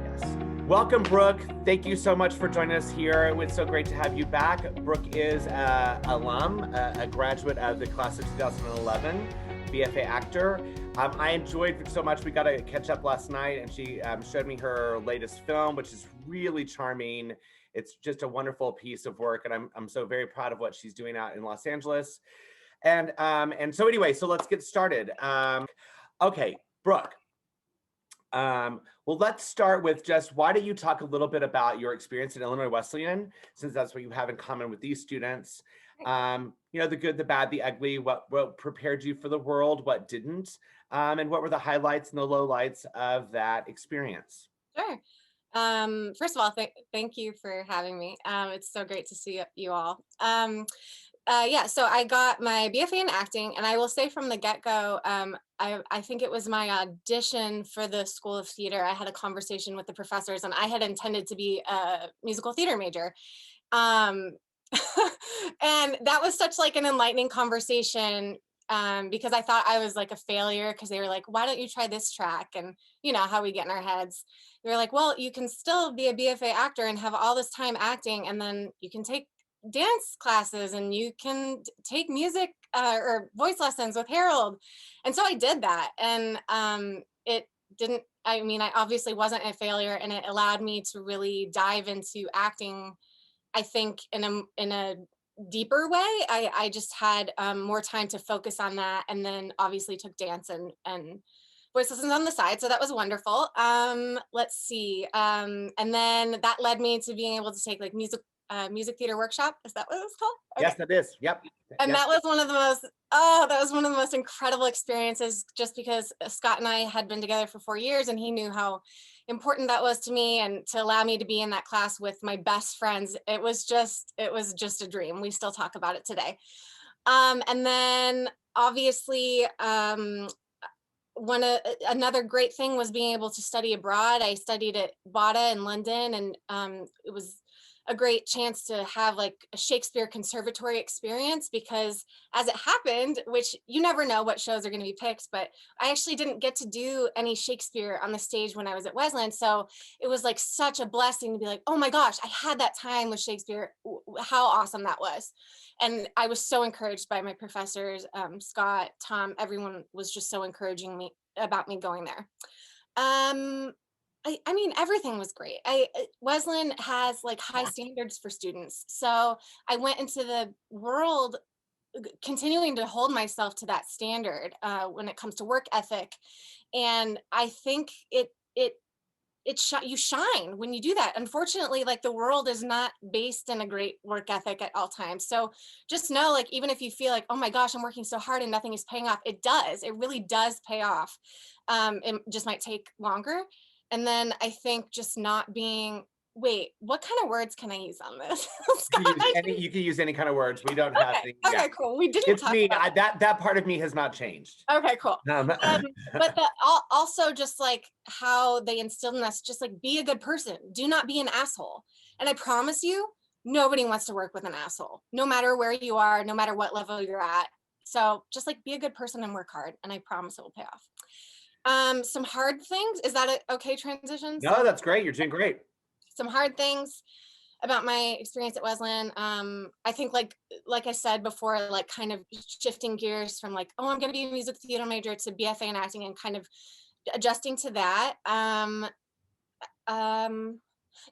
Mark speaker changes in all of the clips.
Speaker 1: Yes. Welcome, Brooke. Thank you so much for joining us here. It's so great to have you back. Brooke is an alum, a graduate of the class of 2011, BFA actor. I enjoyed so much. We got to catch up last night, and she showed me her latest film, which is really charming. It's just a wonderful piece of work, and I'm so very proud of what she's doing out in Los Angeles. And so anyway, so let's get started. Okay, Brooke. Well, let's start with just why don't you talk a little bit about your experience at Illinois Wesleyan, since that's what you have in common with these students. You know, the good, the bad, the ugly, what prepared you for the world, what didn't, and what were the highlights and the lowlights of that experience?
Speaker 2: Sure. First of all, thank you for having me. It's so great to see you all. Yeah, so I got my BFA in acting, and I will say from the get-go, I think it was my audition for the School of Theater. I had a conversation with the professors, and I had intended to be a musical theater major. Um, and that was such like an enlightening conversation, because I thought I was like a failure, because they were like, why don't you try this track? And you know how we get in our heads. They were like, well, you can still be a BFA actor and have all this time acting, and then you can take dance classes and you can take music or voice lessons with Harold. And so I did that. And it didn't, I mean, I obviously wasn't a failure, and it allowed me to really dive into acting, I think, in a deeper way. I just had more time to focus on that, and then obviously took dance and voice lessons on the side. So that was wonderful. Let's see. And then that led me to being able to take like music theater workshop. Is that what it was called? Okay.
Speaker 1: Yes, that is. Yep.
Speaker 2: And
Speaker 1: Yep.
Speaker 2: that was one of the most, oh, that was one of the most incredible experiences, just because Scott and I had been together for 4 years, and he knew how important that was to me, and to allow me to be in that class with my best friends. It was just a dream. We still talk about it today. And then obviously, another great thing was being able to study abroad. I studied at BADA in London, and it was a great chance to have like a Shakespeare conservatory experience, because as it happened, which you never know what shows are going to be picked, but I actually didn't get to do any Shakespeare on the stage when I was at Wesleyan. So it was like such a blessing to be like, oh my gosh, I had that time with Shakespeare. How awesome that was. And I was so encouraged by my professors, Scott, Tom, everyone was just so encouraging me about me going there. Um, I mean, everything was great. Wesleyan has like high standards for students. So I went into the world continuing to hold myself to that standard when it comes to work ethic. And I think you shine when you do that. Unfortunately, like the world is not based in a great work ethic at all times. So just know, like, even if you feel like, oh my gosh, I'm working so hard and nothing is paying off, it does. It really does pay off. It just might take longer. And then I think just not being, wait, what kind of words can I use on this? Scott,
Speaker 1: You can use any kind of words. We don't have
Speaker 2: okay,
Speaker 1: any. Yeah.
Speaker 2: okay, cool. We didn't
Speaker 1: It's
Speaker 2: talk
Speaker 1: me.
Speaker 2: about
Speaker 1: That part of me has not changed.
Speaker 2: okay, cool.
Speaker 1: Um,
Speaker 2: But also just like how they instilled in us, just like be a good person. Do not be an asshole. And I promise you, nobody wants to work with an asshole, no matter where you are, no matter what level you're at. So just like be a good person and work hard, and I promise it will pay off. Some hard things. Is that a okay transition?
Speaker 1: no,
Speaker 2: So
Speaker 1: that's great. You're doing great.
Speaker 2: some hard things about my experience at Wesleyan. I think like I said before, like kind of shifting gears from like, oh, I'm going to be a music theater major to BFA in acting, and kind of adjusting to that. Um,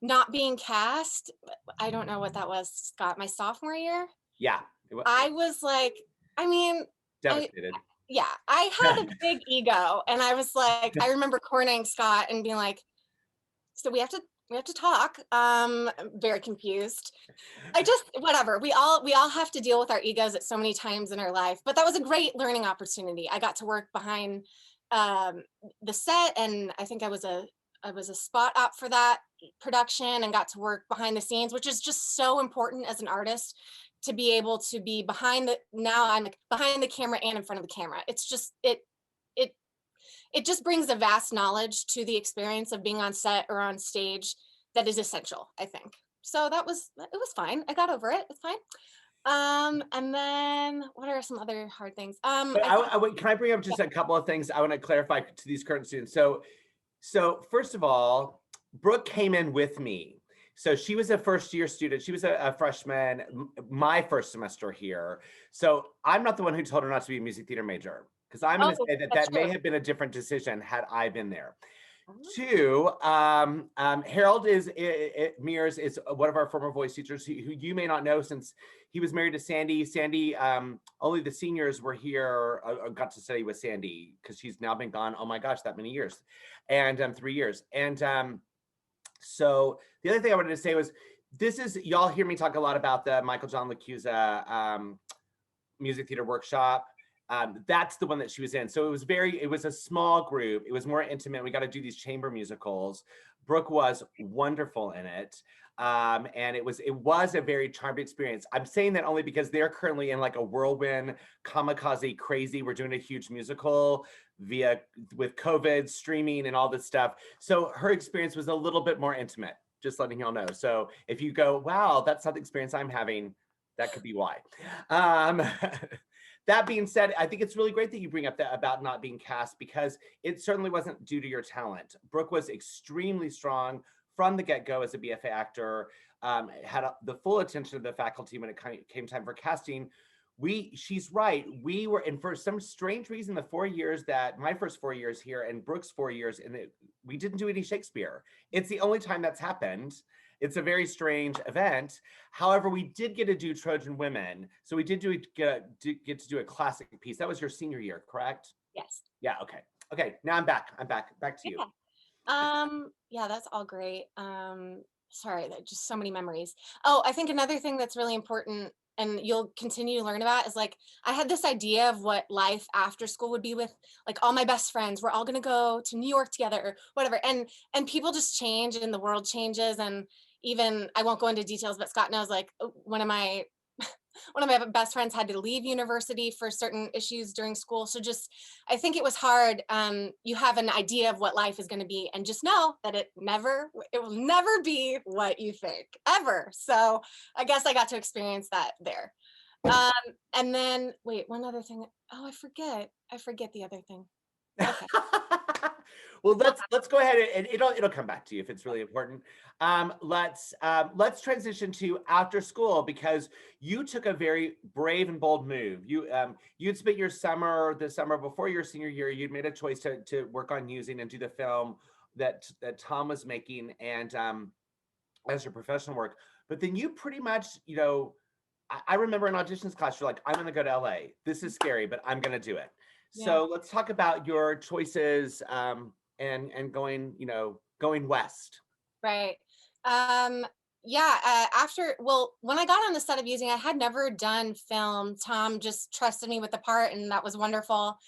Speaker 2: Not being cast. I don't know what that was, Scott. My sophomore year,
Speaker 1: Yeah.
Speaker 2: I was like, I mean, I
Speaker 1: Devastated.
Speaker 2: yeah, I had a big ego, and I was like, I remember cornering Scott and being like, so we have to talk. I'm very confused. I just whatever. We all have to deal with our egos at so many times in our life. But that was a great learning opportunity. I got to work behind um, the set, and I think I was a spot up for that production, and got to work behind the scenes, which is just so important as an artist, to be able to be behind the now I'm like behind the camera and in front of the camera. It's just it it just brings a vast knowledge to the experience of being on set or on stage that is essential, I think. So it was fine. I got over it. It's fine. And then what are some other hard things?
Speaker 1: But
Speaker 2: I think,
Speaker 1: can I bring up
Speaker 2: yeah.
Speaker 1: just a couple of things I want to clarify to these current students? So first of all, Brooke came in with me. So she was a first year student. She was a freshman, my first semester here. So I'm not the one who told her not to be a music theater major, because I'm going to
Speaker 2: Oh,
Speaker 1: say that
Speaker 2: that's
Speaker 1: that
Speaker 2: true.
Speaker 1: may have been a different decision had I been there.
Speaker 2: Oh,
Speaker 1: Two, Harold Mears is one of our former voice teachers who you may not know, since he was married to Sandy. Sandy, only the seniors were here, got to study with Sandy, because she's now been gone, oh my gosh, that many years, and 3 years. And so the other thing I wanted to say was, this is, y'all hear me talk a lot about the Michael John LaCusa music theater workshop. That's the one that she was in. So it was a small group. It was more intimate. We got to do these chamber musicals. Brooke was wonderful in it. And it was a very charmed experience. I'm saying that only because they're currently in like a whirlwind, kamikaze crazy. We're doing a huge musical with COVID streaming and all this stuff. So her experience was a little bit more intimate, just letting y'all know. So if you go, wow, that's not the experience I'm having, that could be why. Um, that being said, I think it's really great that you bring up that about not being cast, because it certainly wasn't due to your talent. Brooke was extremely strong from the get-go as a BFA actor, had the full attention of the faculty when it came time for casting. She's right. We were, and for some strange reason, the 4 years that my first 4 years here and Brooke's 4 years, we didn't do any Shakespeare. It's the only time that's happened. It's a very strange event. However, we did get to do Trojan Women. So we did get to do a classic piece. That was your senior year, correct?
Speaker 2: yes.
Speaker 1: Yeah, okay. Okay, now I'm back. Back to you.
Speaker 2: Yeah. Yeah, that's all great. Sorry, just so many memories. Oh, I think another thing that's really important and you'll continue to learn about is like I had this idea of what life after school would be with like all my best friends. We're all gonna go to New York together or whatever. And people just change and the world changes. And even I won't go into details, but Scott knows like one of my best friends had to leave university for certain issues during school. So just, I think it was hard. You have an idea of what life is going to be, and just know that it will never be what you think ever. So I guess I got to experience that there. And then wait, one other thing. Oh, I forget the other thing. Okay.
Speaker 1: Well, let's go ahead and it'll come back to you if it's really important. Let's transition to after school, because you took a very brave and bold move. You'd spent the summer before your senior year. You'd made a choice to work on using and do the film that Tom was making, and as your professional work. But then you pretty much, I remember in auditions class, you're like, I'm going to go to LA. This is scary, but I'm going to do it.
Speaker 2: Yeah.
Speaker 1: So let's talk about your choices, and going west.
Speaker 2: Right. Yeah, when I got on the set of Using, I had never done film. Tom just trusted me with the part, and that was wonderful.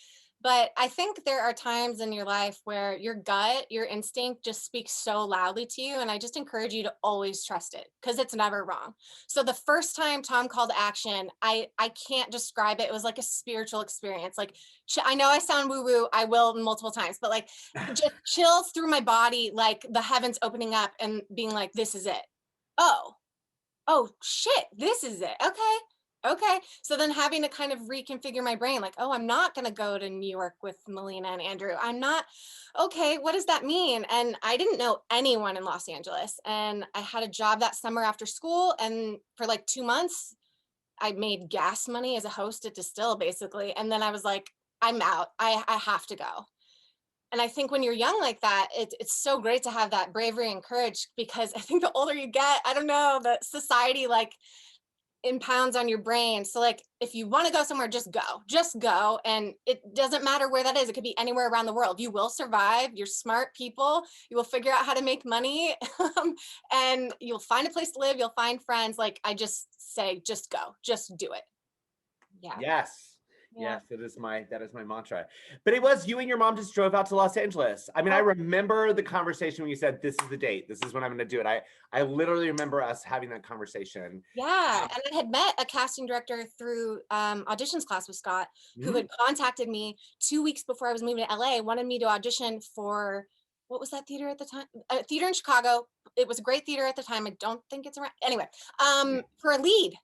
Speaker 2: But I think there are times in your life where your gut, your instinct just speaks so loudly to you. And I just encourage you to always trust it because it's never wrong. So the first time Tom called action, I can't describe it. It was like a spiritual experience. Like I know I sound woo-woo, I will multiple times, but like just chills through my body, like the heavens opening up and being like, this is it. Oh, oh shit, this is it. Okay. So then having to kind of reconfigure my brain, like, oh, I'm not going to go to New York with Melina and Andrew. I'm not. Okay, what does that mean? And I didn't know anyone in Los Angeles. And I had a job that summer after school. And for like 2 months, I made gas money as a host at Distill, basically. And then I was like, I'm out. I have to go. And I think when you're young like that, it's so great to have that bravery and courage, because I think the older you get, I don't know, the society like impounds on your brain. So like if you want to go somewhere, just go. And it doesn't matter where that is. It could be anywhere around the world. You will survive. You're smart people. You will figure out how to make money and you'll find a place to live. You'll find friends. Like I just say, just go, just do it. Yeah.
Speaker 1: Yes.
Speaker 2: Yeah.
Speaker 1: Yes, that is my mantra. But it was you and your mom just drove out to Los Angeles. I mean, I remember the conversation when you said, this is the date. This is when I'm going to do it. I literally remember us having that conversation.
Speaker 2: Yeah, and I had met a casting director through auditions class with Scott, who had contacted me 2 weeks before I was moving to LA, wanted me to audition for, what was that theater at the time? A theater in Chicago. It was a great theater at the time. I don't think it's around. Anyway, for a lead.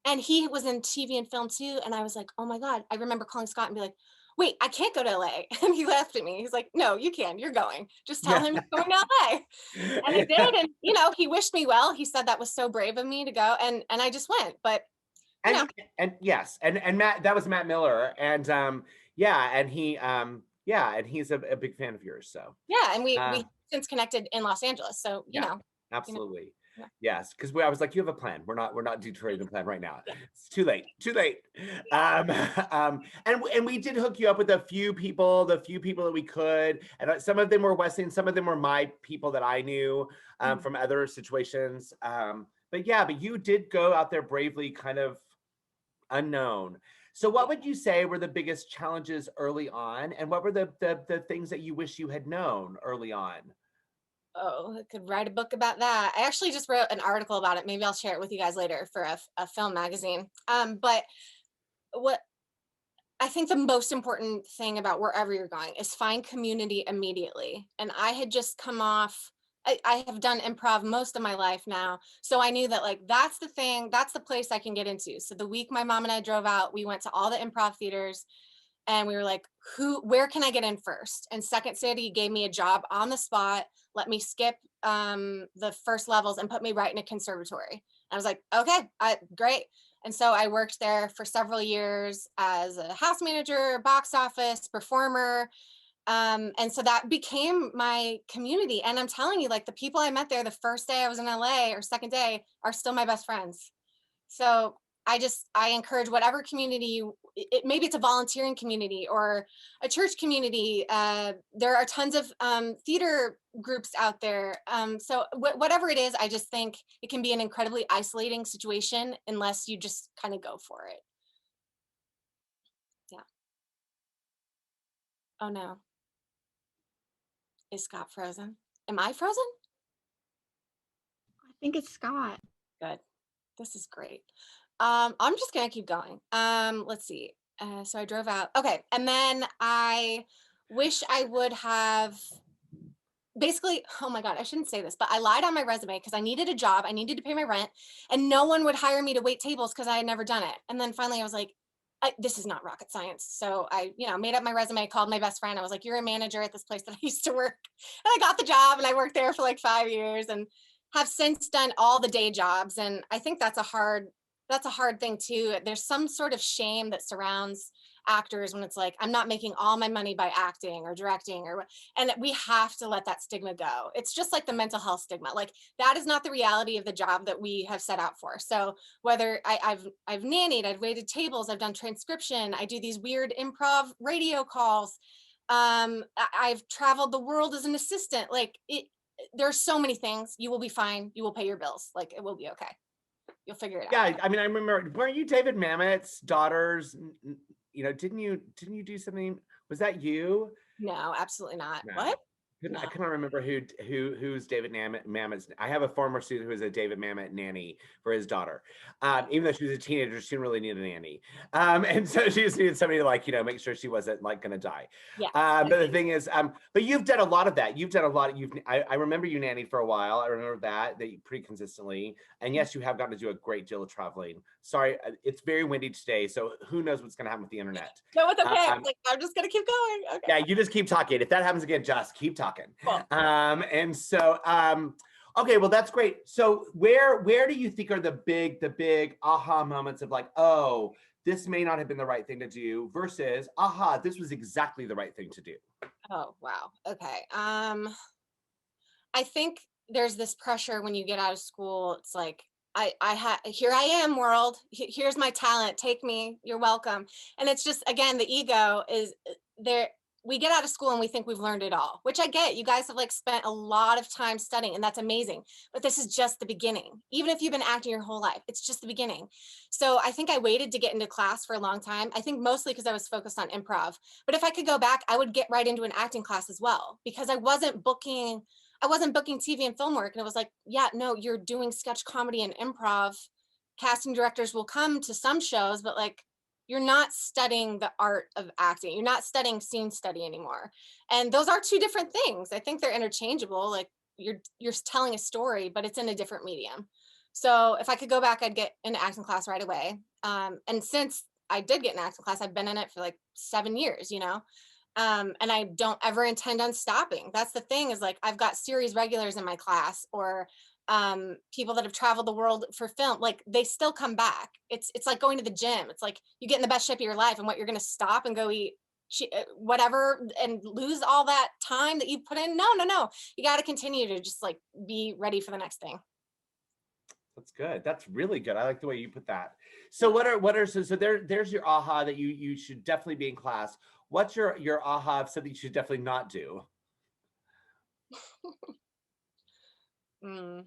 Speaker 2: And he was in TV and film too. And I was like, oh my God. I remember calling Scott and be like, wait, I can't go to LA. And he laughed at me. He's like, no, you can. You're going. Just tell him you're going to LA. And I did. And, he wished me well. He said that was so brave of me to go. And I just went. But, you know.
Speaker 1: And yes, and Matt, that was Matt Miller. And yeah, and he's a big fan of yours. So
Speaker 2: Yeah. And we since connected in Los Angeles. So,
Speaker 1: absolutely.
Speaker 2: Yeah.
Speaker 1: Yes, because I was like, you have a plan. We're not Detroit a plan right now.
Speaker 2: Yeah.
Speaker 1: It's too late. And we did hook you up with the few people that we could, and some of them were Wesley, and some of them were my people that I knew from other situations. But you did go out there bravely, kind of unknown. So what would you say were the biggest challenges early on, and what were the things that you wish you had known early on?
Speaker 2: Oh, I could write a book about that. I actually just wrote an article about it. Maybe I'll share it with you guys later for a film magazine. But what I think the most important thing about wherever you're going is find community immediately. And I had just come off, I have done improv most of my life now. So I knew that like, that's the thing, that's the place I can get into. So the week my mom and I drove out, we went to all the improv theaters and we were like, where can I get in first? And Second City gave me a job on the spot, let me skip the first levels and put me right in a conservatory. I was like, okay, great. And so I worked there for several years as a house manager, box office, performer. And so that became my community. And I'm telling you, like the people I met there the first day I was in LA or second day are still my best friends. So I encourage whatever community maybe it's a volunteering community or a church community. There are tons of theater groups out there. So whatever it is, I just think it can be an incredibly isolating situation unless you just kind of go for it. Yeah. Oh no. Is Scott frozen? Am I frozen?
Speaker 3: I think it's Scott.
Speaker 2: Good. This is great. I'm just gonna keep going. Let's see. So I drove out. Okay, and then I wish I would have basically, oh my God, I shouldn't say this, but I lied on my resume because I needed a job, I needed to pay my rent, and no one would hire me to wait tables because I had never done it. And then finally I was like, this is not rocket science. So I, made up my resume, called my best friend. I was like, you're a manager at this place that I used to work. And I got the job and I worked there for like 5 years and have since done all the day jobs. And I think that's a hard thing too. There's some sort of shame that surrounds actors when it's like, I'm not making all my money by acting or directing and we have to let that stigma go. It's just like the mental health stigma. Like that is not the reality of the job that we have set out for. So whether I've nannied, I've waited tables, I've done transcription, I do these weird improv radio calls. I've traveled the world as an assistant. Like there's so many things. You will be fine. You will pay your bills. Like it will be okay. You'll figure it out.
Speaker 1: Yeah, I mean, I remember, weren't you David Mamet's daughters? Didn't you do something? Was that you?
Speaker 2: No, absolutely not.
Speaker 1: No.
Speaker 2: What?
Speaker 1: No. I cannot remember who's David Mamet's. I have a former student who was a David Mamet nanny for his daughter. Even though she was a teenager, she didn't really need a nanny. And so she just needed somebody to make sure she wasn't like going to die.
Speaker 2: Yeah.
Speaker 1: But the thing is, but you've done a lot of that. You've done a lot. I remember you nannied for a while. I remember that pretty consistently. And yes, you have gotten to do a great deal of traveling. Sorry, it's very windy today, so who knows what's going to happen with the internet.
Speaker 2: No, it's okay. I'm just going to keep going. Okay.
Speaker 1: Yeah, you just keep talking. If that happens again, just keep talking.
Speaker 2: Cool.
Speaker 1: And so, okay, well, that's great. So where do you think are the big aha moments of like, oh, this may not have been the right thing to do versus, aha, this was exactly the right thing to do?
Speaker 2: Oh, wow. Okay. I think there's this pressure when you get out of school. It's like, here I am, world. Here's my talent. Take me. You're welcome. And it's just, again, the ego is there. We get out of school and we think we've learned it all, which I get. You guys have like spent a lot of time studying and that's amazing. But this is just the beginning. Even if you've been acting your whole life, it's just the beginning. So I think I waited to get into class for a long time. I think mostly because I was focused on improv. But if I could go back, I would get right into an acting class as well, because I wasn't booking TV and film work. And it was like, yeah, no, you're doing sketch comedy and improv. Casting directors will come to some shows, but like, you're not studying the art of acting. You're not studying scene study anymore. And those are two different things. I think they're interchangeable. Like you're telling a story, but it's in a different medium. So if I could go back, I'd get into acting class right away. And since I did get in acting class, I've been in it for like 7 years, and I don't ever intend on stopping. That's the thing, is like I've got series regulars in my class, or people that have traveled the world for film. Like they still come back. It's like going to the gym. It's like you get in the best shape of your life, and what, you're going to stop and go eat whatever and lose all that time that you put in? No, no, no. You got to continue to just like be ready for the next thing.
Speaker 1: That's good. That's really good. I like the way you put that. So so there's your aha that you should definitely be in class. What's your aha of something you should definitely not do?
Speaker 2: Mm,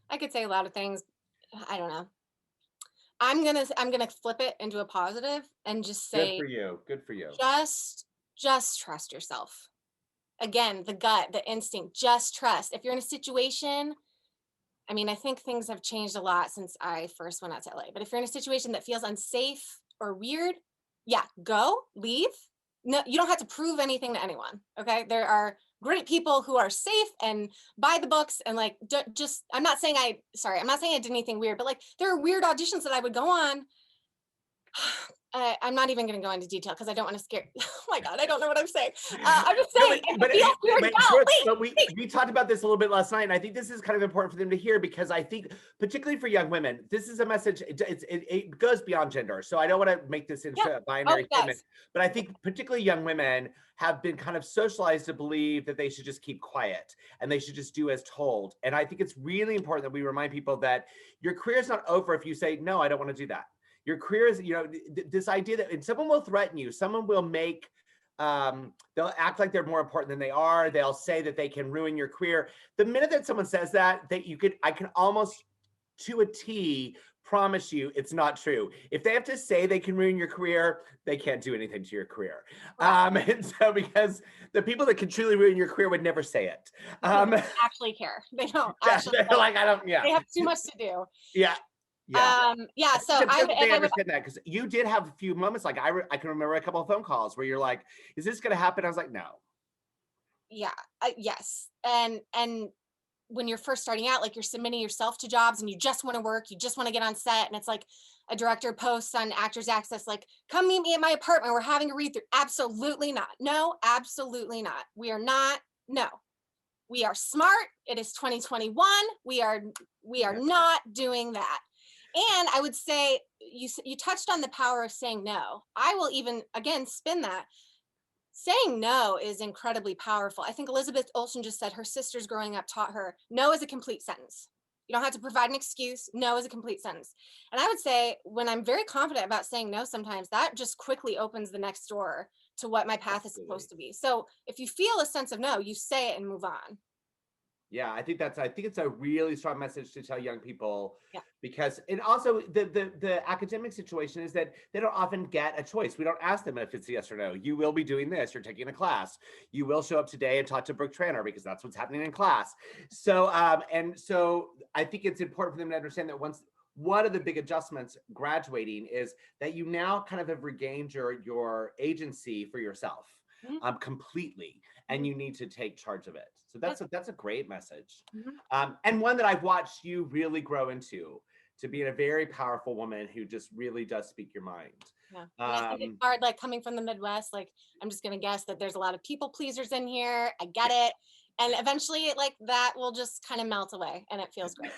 Speaker 2: I could say a lot of things. I don't know. I'm gonna flip it into a positive and just
Speaker 1: Good for
Speaker 2: say,
Speaker 1: you. Good for you.
Speaker 2: just just trust yourself. Again, the gut, the instinct, just trust. If you're in a situation, I mean, I think things have changed a lot since I first went out to LA. But if you're in a situation that feels unsafe or weird, yeah, go, leave. No, you don't have to prove anything to anyone. Okay. There are great people who are safe and by the books, and like, just, I'm not saying I did anything weird, but like there are weird auditions that I would go on. I'm not even going to go into detail because I don't want to scare. Oh my God, I don't know what I'm saying. I'm just
Speaker 1: No,
Speaker 2: saying, if it feels weird, go.
Speaker 1: Brooke,
Speaker 2: Wait,
Speaker 1: but
Speaker 2: wait.
Speaker 1: we talked about this a little bit last night, and I think this is kind of important for them to hear, because I think, particularly for young women, this is a message. It goes beyond gender. So I don't want to make this into
Speaker 2: Yeah.
Speaker 1: a
Speaker 2: Oh,
Speaker 1: binary
Speaker 2: it
Speaker 1: statement,
Speaker 2: does.
Speaker 1: but I think particularly young women have been kind of socialized to believe that they should just keep quiet and they should just do as told. And I think it's really important that we remind people that your career is not over if you say, no, I don't want to do that. Your career is, this idea that, and someone will threaten you, someone will make, they'll act like they're more important than they are. They'll say that they can ruin your career. The minute that someone says that I can almost to a T promise you it's not true. If they have to say they can ruin your career, they can't do anything to your career.
Speaker 2: Right.
Speaker 1: And so, because the people that can truly ruin your career would never say it.
Speaker 2: They don't actually care. They don't
Speaker 1: Yeah,
Speaker 2: actually
Speaker 1: they're
Speaker 2: care.
Speaker 1: like, I don't, yeah.
Speaker 2: They have too much to do.
Speaker 1: Yeah. Yeah.
Speaker 2: Yeah,
Speaker 1: I think
Speaker 2: so
Speaker 1: it's
Speaker 2: I would,
Speaker 1: important
Speaker 2: if
Speaker 1: they
Speaker 2: I would,
Speaker 1: understand that, because you did have a few moments, like I can remember a couple of phone calls where you're like, is this going to happen? I was like, no.
Speaker 2: yeah, yes. And when you're first starting out, like you're submitting yourself to jobs and you just want to work, you just want to get on set, and it's like a director posts on Actors Access, like, come meet me at my apartment, we're having a read through. Absolutely not. No, absolutely not. We are not. No. We are smart. It is 2021. We are
Speaker 1: Yeah.
Speaker 2: not doing that. And I would say, you touched on the power of saying no. I will even again spin that. Saying no is incredibly powerful. I think Elizabeth Olsen just said her sisters growing up taught her no is a complete sentence. You don't have to provide an excuse. No is a complete sentence. And I would say, when I'm very confident about saying no, sometimes that just quickly opens the next door to what my path is
Speaker 1: Absolutely.
Speaker 2: supposed to be. So if you feel a sense of no, you say it and move on.
Speaker 1: Yeah, I think it's a really strong message to tell young people,
Speaker 2: Yeah.
Speaker 1: because, and also the academic situation is that they don't often get a choice. We don't ask them if it's yes or no. You will be doing this. You're taking a class. You will show up today and talk to Brooke Trantor, because that's what's happening in class. So and so I think it's important for them to understand that one of the big adjustments graduating is that you now kind of have regained your agency for yourself,
Speaker 2: Mhm.
Speaker 1: completely, and
Speaker 2: Mhm.
Speaker 1: you need to take charge of it. So
Speaker 2: Yes.
Speaker 1: that's a great message,
Speaker 2: Mhm.
Speaker 1: and one that I've watched you really grow into, to being a very powerful woman who just really does speak your mind.
Speaker 2: Yeah. And I think it's
Speaker 1: Um,
Speaker 2: hard, like coming from the Midwest, like I'm just gonna guess that there's a lot of people pleasers in here. I get it. And eventually like that will just kind of melt away and it feels great.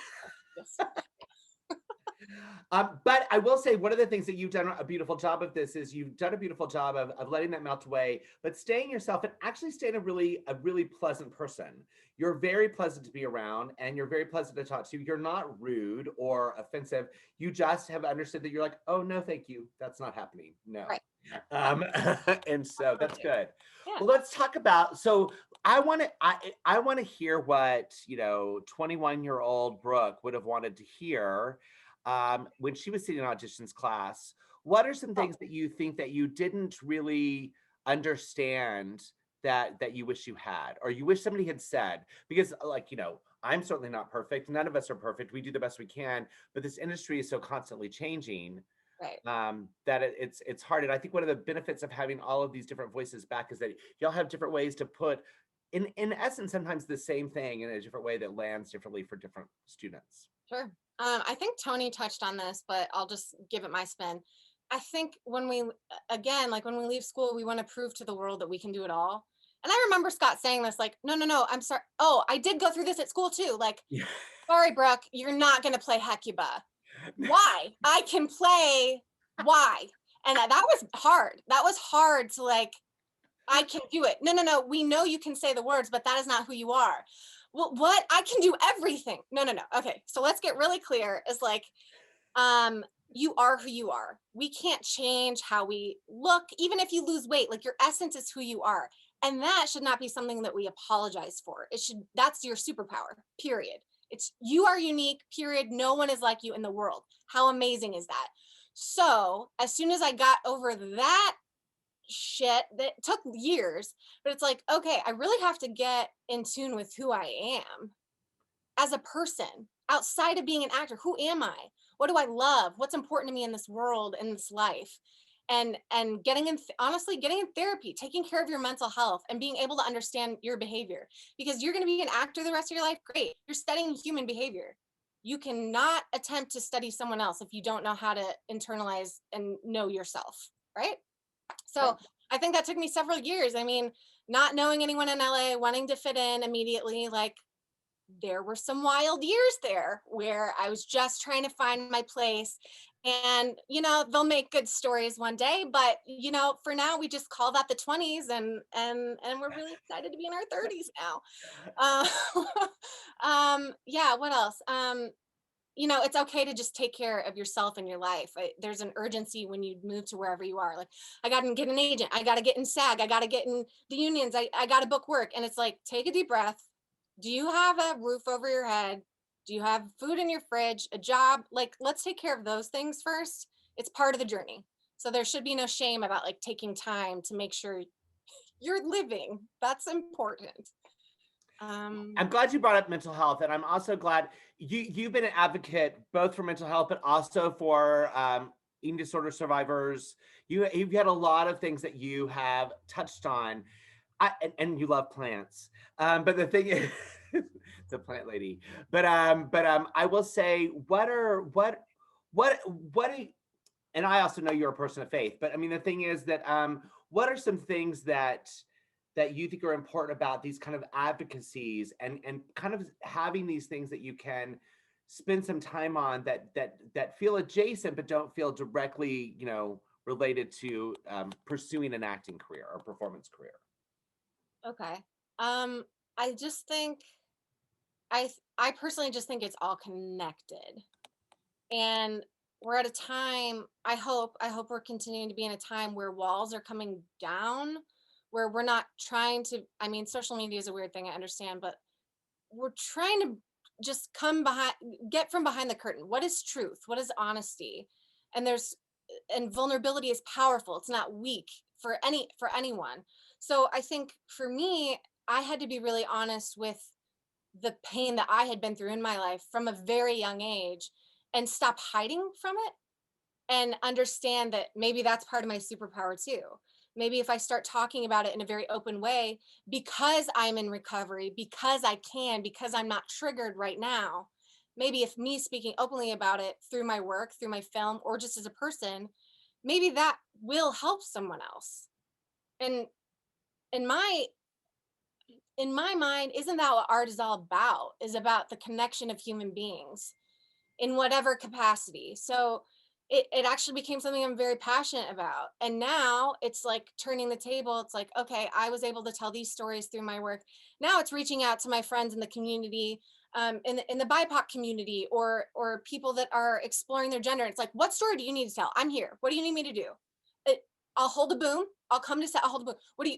Speaker 2: So, yes.
Speaker 1: But I will say, one of the things that you've done a beautiful job of this is you've done a beautiful job of letting that melt away, but staying yourself and actually staying a really pleasant person. You're very pleasant to be around, and you're very pleasant to talk to. You're not rude or offensive. You just have understood that you're like, oh, no, thank you. That's not happening. No.
Speaker 2: Right.
Speaker 1: Um, and so that's
Speaker 2: Absolutely.
Speaker 1: good.
Speaker 2: Yeah.
Speaker 1: Well, let's talk about, so I want to hear what, 21-year-old Brooke would have wanted to hear, when she was sitting in auditions class. What are some
Speaker 2: Oh,
Speaker 1: things that you think that you didn't really understand that you wish you had, or you wish somebody had said? Because, like, I'm certainly not perfect. None of us are perfect. We do the best we can, but this industry is so constantly changing,
Speaker 2: right.
Speaker 1: that it's hard. And I think one of the benefits of having all of these different voices back is that y'all have different ways to put, in essence, sometimes the same thing in a different way that lands differently for different students.
Speaker 2: Sure. I think Tony touched on this, but I'll just give it my spin. I think when we, again, like when we leave school, we want to prove to the world that we can do it all. And I remember Scott saying this, like, no, no, no, I'm sorry. Oh, I did go through this at school too. Like,
Speaker 1: Yeah.
Speaker 2: sorry, Brooke, you're not going to play Hecuba. Why? I can play. Why? And that was hard. That was hard to like, I can do it. No, no, no. We know you can say the words, but that is not who you are. Well, what? I can do everything. No, no, no. Okay. So let's get really clear. Is like, you are who you are. We can't change how we look, even if you lose weight. Like your essence is who you are. And that should not be something that we apologize for. It should, that's your superpower, period. It's you are unique, period. No one is like you in the world. How amazing is that? So as soon as I got over that shit that took years, but it's like, okay, I really have to get in tune with who I am as a person outside of being an actor. Who am I? What do I love? What's important to me in this world, in this life? And getting in, honestly, getting in therapy, taking care of your mental health and being able to understand your behavior, because you're going to be an actor the rest of your life. Great. You're studying human behavior. You cannot attempt to study someone else if you don't know how to internalize and know yourself, right? So I think that took me several years. I mean, not knowing anyone in LA, wanting to fit in immediately, like there were some wild years there where I was just trying to find my place. And, you know, they'll make good stories one day, but you know, for now we just call that the 20s, and we're really excited to be in our 30s now. Yeah, what else? You know, it's okay to just take care of yourself and your life. There's an urgency when you move to wherever you are. Like, I got to get an agent. I got to get in SAG. I got to get in the unions. I got to book work. And it's like, take a deep breath. Do you have a roof over your head? Do you have food in your fridge, a job? Like, let's take care of those things first. It's part of the journey. So there should be no shame about like taking time to make sure you're living. That's important.
Speaker 1: I'm glad you brought up mental health, and I'm also glad you've been an advocate both for mental health, but also for eating disorder survivors. You've had a lot of things that you have touched on, and you love plants. But the thing is, the plant lady. But I will say, what? And I also know you're a person of faith. But I mean, the thing is that what are some things that you think are important about these kind of advocacies and kind of having these things that you can spend some time on that feel adjacent but don't feel directly, you know, related to pursuing an acting career or performance career?
Speaker 2: Okay. I just think I personally just think it's all connected. And we're at a time, I hope we're continuing to be in a time where walls are coming down, where we're not trying to, I mean, social media is a weird thing, I understand, but we're trying to just come behind, get from behind the curtain. What is truth? What is honesty? And vulnerability is powerful. It's not weak for anyone. So I think for me, I had to be really honest with the pain that I had been through in my life from a very young age and stop hiding from it and understand that maybe that's part of my superpower too. Maybe if I start talking about it in a very open way, because I'm in recovery, because I'm not triggered right now, maybe if me speaking openly about it through my work, through my film, or just as a person, maybe that will help someone else. And in my in my mind, isn't that what art is all about? Is about the connection of human beings in whatever capacity. So it actually became something I'm very passionate about. And now it's like turning the table. It's like, okay, I was able to tell these stories through my work. Now it's reaching out to my friends in the community, in the BIPOC community, or people that are exploring their gender. It's like, what story do you need to tell? I'm here. What do you need me to do? I'll hold a boom. I'll come to set. I'll hold a boom. What do you?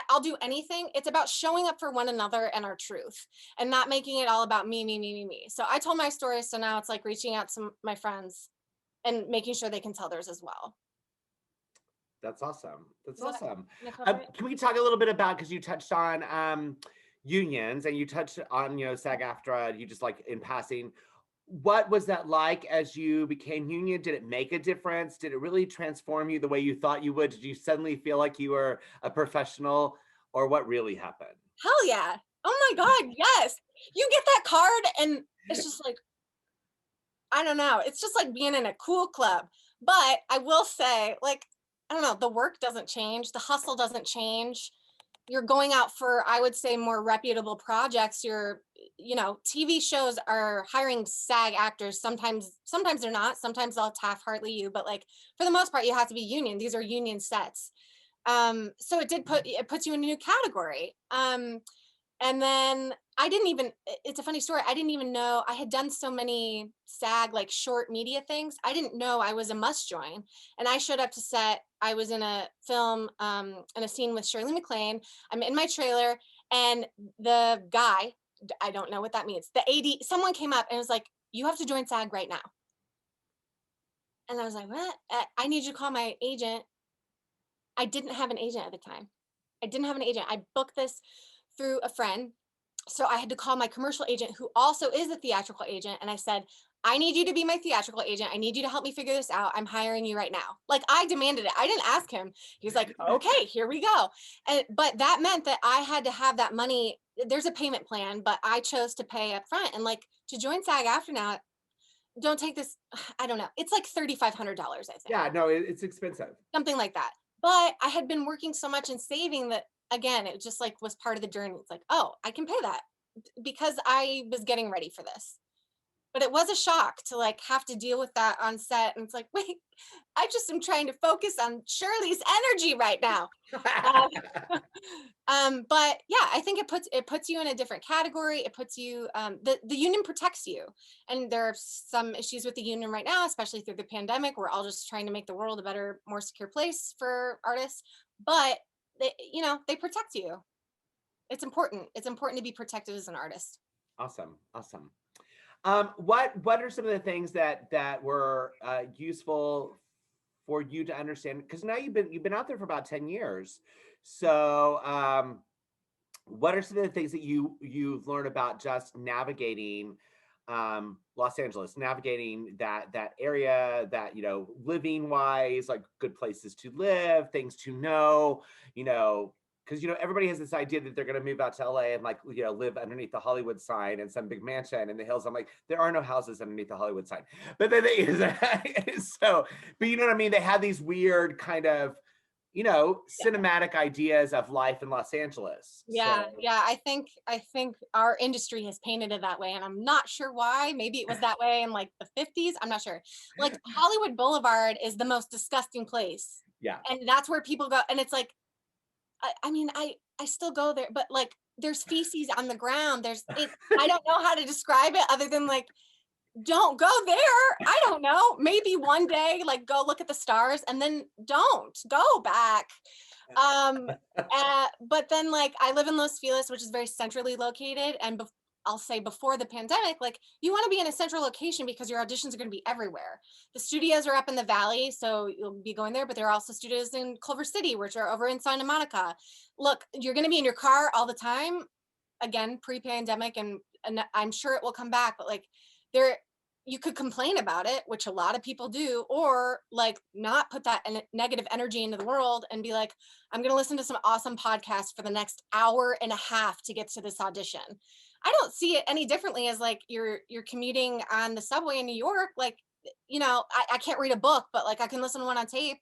Speaker 2: I'll do anything. It's about showing up for one another and our truth, and not making it all about me, me, me, me, me. So I told my story. So now it's like reaching out to my friends and making sure they can tell theirs as well.
Speaker 1: That's awesome. That's
Speaker 2: Is that
Speaker 1: awesome.
Speaker 2: gonna cover it?
Speaker 1: Can we talk a little bit about, because you touched on unions and you touched on, you know, SAG-AFTRA, you just like in passing. What was that like as you became union? Did it make a difference? Did it really transform you the way you thought you would? Did you suddenly feel like you were a professional, or what really happened?
Speaker 2: Hell yeah! Oh my God, yes! You get that card, and it's just like, I don't know. It's just like being in a cool club. But I will say, like, I don't know, the work doesn't change, the hustle doesn't change. You're going out for, I would say, more reputable projects. TV shows are hiring SAG actors. Sometimes they're not. Sometimes they'll Taft-Hartley you, but like for the most part, you have to be union. These are union sets. So it puts you in a new category. And then it's a funny story. I didn't even know I had done so many SAG, like short media things. I didn't know I was a must join. And I showed up to set. I was in a film, in a scene with Shirley MacLaine. I'm in my trailer, and the guy, I don't know what that means. The AD, someone came up and was like, "You have to join SAG right now." And I was like, "What? I need you to call my agent." I didn't have an agent at the time. I didn't have an agent. I booked this through a friend. So I had to call my commercial agent, who also is a theatrical agent. And I said, "I need you to be my theatrical agent. I need you to help me figure this out. I'm hiring you right now." Like, I demanded it. I didn't ask him. He's like, "Okay, here we go." But that meant that I had to have that money. There's a payment plan, but I chose to pay up front. And like, to join SAG after now, don't take this. I don't know. It's like $3,500, I think,
Speaker 1: Yeah, no, it's expensive.
Speaker 2: something like that. But I had been working so much and saving that, again, it just like was part of the journey. It's like, oh, I can pay that because I was getting ready for this. But it was a shock to like have to deal with that on set. And it's like, wait, I just am trying to focus on Shirley's energy right now. Um, but yeah, I think it puts you in a different category. It puts you, the union protects you. And there are some issues with the union right now, especially through the pandemic. We're all just trying to make the world a better, more secure place for artists. But they protect you. It's important. It's important to be protected as an artist.
Speaker 1: Awesome, awesome. What are some of the things that were useful for you to understand? Because now you've been out there for about 10 years. So what are some of the things that you've learned about just navigating Los Angeles, navigating that area, that living wise, like good places to live, things to know, because everybody has this idea that they're going to move out to LA and like live underneath the Hollywood sign and some big mansion in the hills. I'm like, there are no houses underneath the Hollywood sign. But then so, but you know what I mean? They have these weird kind of cinematic ideas of life in Los Angeles.
Speaker 2: Yeah,
Speaker 1: So
Speaker 2: yeah. I think our industry has painted it that way, and I'm not sure why. Maybe it was that way in like the 50s. I'm not sure. Like, Hollywood Boulevard is the most disgusting place,
Speaker 1: yeah.
Speaker 2: and that's where people go. And it's like, I mean, I still go there, but like, there's feces on the ground. I don't know how to describe it other than like, don't go there. I don't know. Maybe one day, like, go look at the stars, and then don't go back. But then, like, I live in Los Feliz, which is very centrally located, and I'll say before the pandemic, like, you want to be in a central location because your auditions are going to be everywhere. The studios are up in the valley, so you'll be going there, but there are also studios in Culver City, which are over in Santa Monica. Look, you're going to be in your car all the time. Again, pre-pandemic, and I'm sure it will come back, but like, there, you could complain about it, which a lot of people do, or like not put that negative energy into the world and be like, I'm going to listen to some awesome podcasts for the next hour and a half to get to this audition. I don't see it any differently as like you're commuting on the subway in New York. Like, I can't read a book, but like I can listen to one on tape.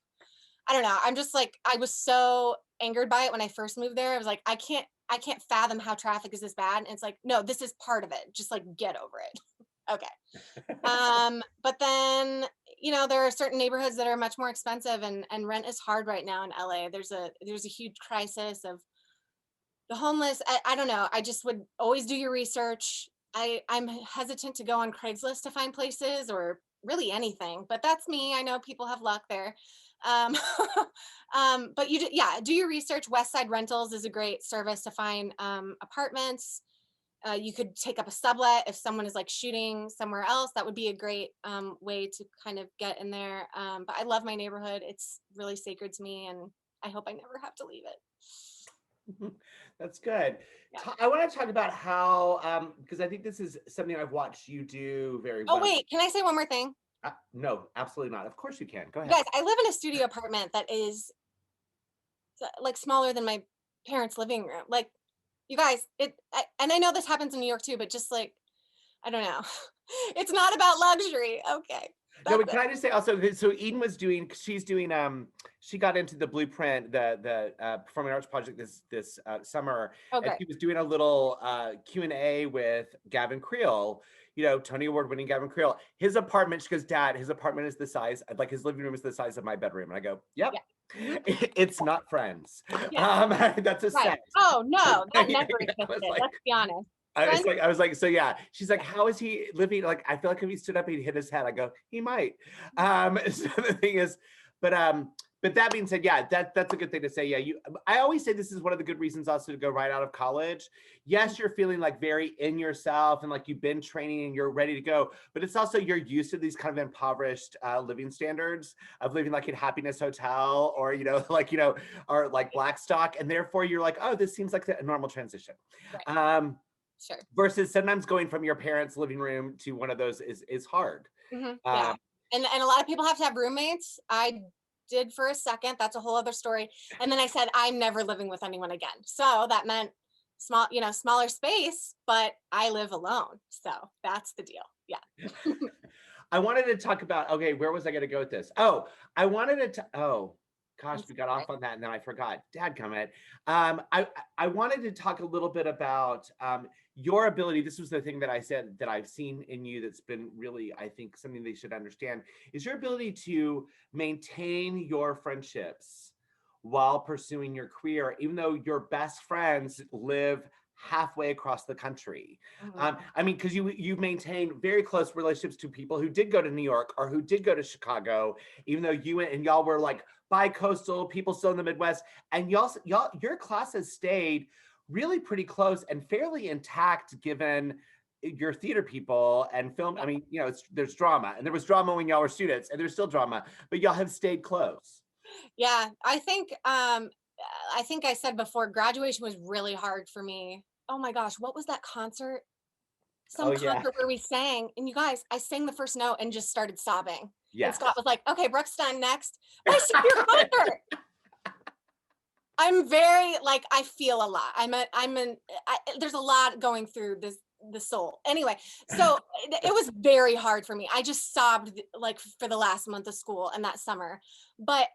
Speaker 2: I don't know. I'm just like, I was so angered by it when I first moved there. I was like, I can't fathom how traffic is this bad. And it's like, no, this is part of it. Just like, get over it. Okay. But then, there are certain neighborhoods that are much more expensive, and rent is hard right now in LA. There's a huge crisis of the homeless. I don't know. I just would always do your research. I'm hesitant to go on Craigslist to find places or really anything, but that's me. I know people have luck there. Um, but yeah, do your research. West Side Rentals is a great service to find apartments. You could take up a sublet if someone is like shooting somewhere else. That would be a great way to kind of get in there. But I love my neighborhood. It's really sacred to me, and I hope I never have to leave it.
Speaker 1: That's good.
Speaker 2: Yeah.
Speaker 1: I want to talk about how, because I think this is something I've watched you do very
Speaker 2: Oh,
Speaker 1: well.
Speaker 2: wait, can I say one more thing?
Speaker 1: No, absolutely not. Of course you can. Go
Speaker 2: You
Speaker 1: ahead.
Speaker 2: guys, I live in a studio apartment that is like smaller than my parents' living room. Like, you guys, and I know this happens in New York too, but just like, I don't know. It's not about luxury. Okay.
Speaker 1: No,
Speaker 2: That's
Speaker 1: but
Speaker 2: it.
Speaker 1: can I just say also, so Eden was doing, she's doing, she got into the Blueprint, the Performing Arts Project this summer,
Speaker 2: Oh,
Speaker 1: and
Speaker 2: great.
Speaker 1: she was doing a little Q&A with Gavin Creel, you know, Tony Award winning Gavin Creel. His apartment, she goes, Dad, his apartment is the size, like his living room is the size of my bedroom. And I go, yep,
Speaker 2: Yeah. Mhm.
Speaker 1: it's not Friends.
Speaker 2: Yeah.
Speaker 1: That's a
Speaker 2: Right.
Speaker 1: set.
Speaker 2: Oh, no, that never
Speaker 1: I was
Speaker 2: existed.
Speaker 1: like,
Speaker 2: Let's be honest.
Speaker 1: it's
Speaker 2: Friends.
Speaker 1: like, I was like, so yeah. She's like, how is he living? Like, I feel like if he stood up, he'd hit his head. I go, he might. So the thing is, but that being said, yeah, that's a good thing to say. Yeah, I always say this is one of the good reasons also to go right out of college. Yes, you're feeling like very in yourself and like you've been training and you're ready to go, but it's also you're used to these kind of impoverished living standards of living like in Happiness Hotel or like or like Blackstock, and therefore you're like, oh, this seems like a normal transition.
Speaker 2: Right. Sure.
Speaker 1: Versus sometimes going from your parents' living room to one of those is hard.
Speaker 2: Yeah. And a lot of people have to have roommates. I did for a second. That's a whole other story. And then I said, I'm never living with anyone again. So that meant smaller space, but I live alone. So that's the deal. Yeah.
Speaker 1: I wanted to talk about, okay, where was I going to go with this? Oh, I wanted to, oh, gosh,
Speaker 2: I'm
Speaker 1: we got
Speaker 2: sorry.
Speaker 1: off on that and then I forgot. Dadgummit. I wanted to talk a little bit about your ability. This was the thing that I said that I've seen in you that's been really, I think, something they should understand is your ability to maintain your friendships while pursuing your career, even though your best friends live halfway across the country.
Speaker 2: Mhm.
Speaker 1: I mean, because you maintain very close relationships to people who did go to New York or who did go to Chicago, even though you went and y'all were like bi-coastal, people still in the Midwest, and y'all your class has stayed really pretty close and fairly intact given your theater people and film. I mean, there's drama, and there was drama when y'all were students, and there's still drama, but y'all have stayed close.
Speaker 2: Yeah. I think I said before, graduation was really hard for me. Oh my gosh, what was that concert?
Speaker 1: Oh
Speaker 2: Some
Speaker 1: yeah,
Speaker 2: concert where we sang, and you guys, I sang the first note and just started sobbing. And
Speaker 1: yes.
Speaker 2: Scott was like, okay, Brooke's done next. My senior concert. I'm very like I feel a lot. There's a lot going through the soul. Anyway, so it was very hard for me. I just sobbed like for the last month of school and that summer. But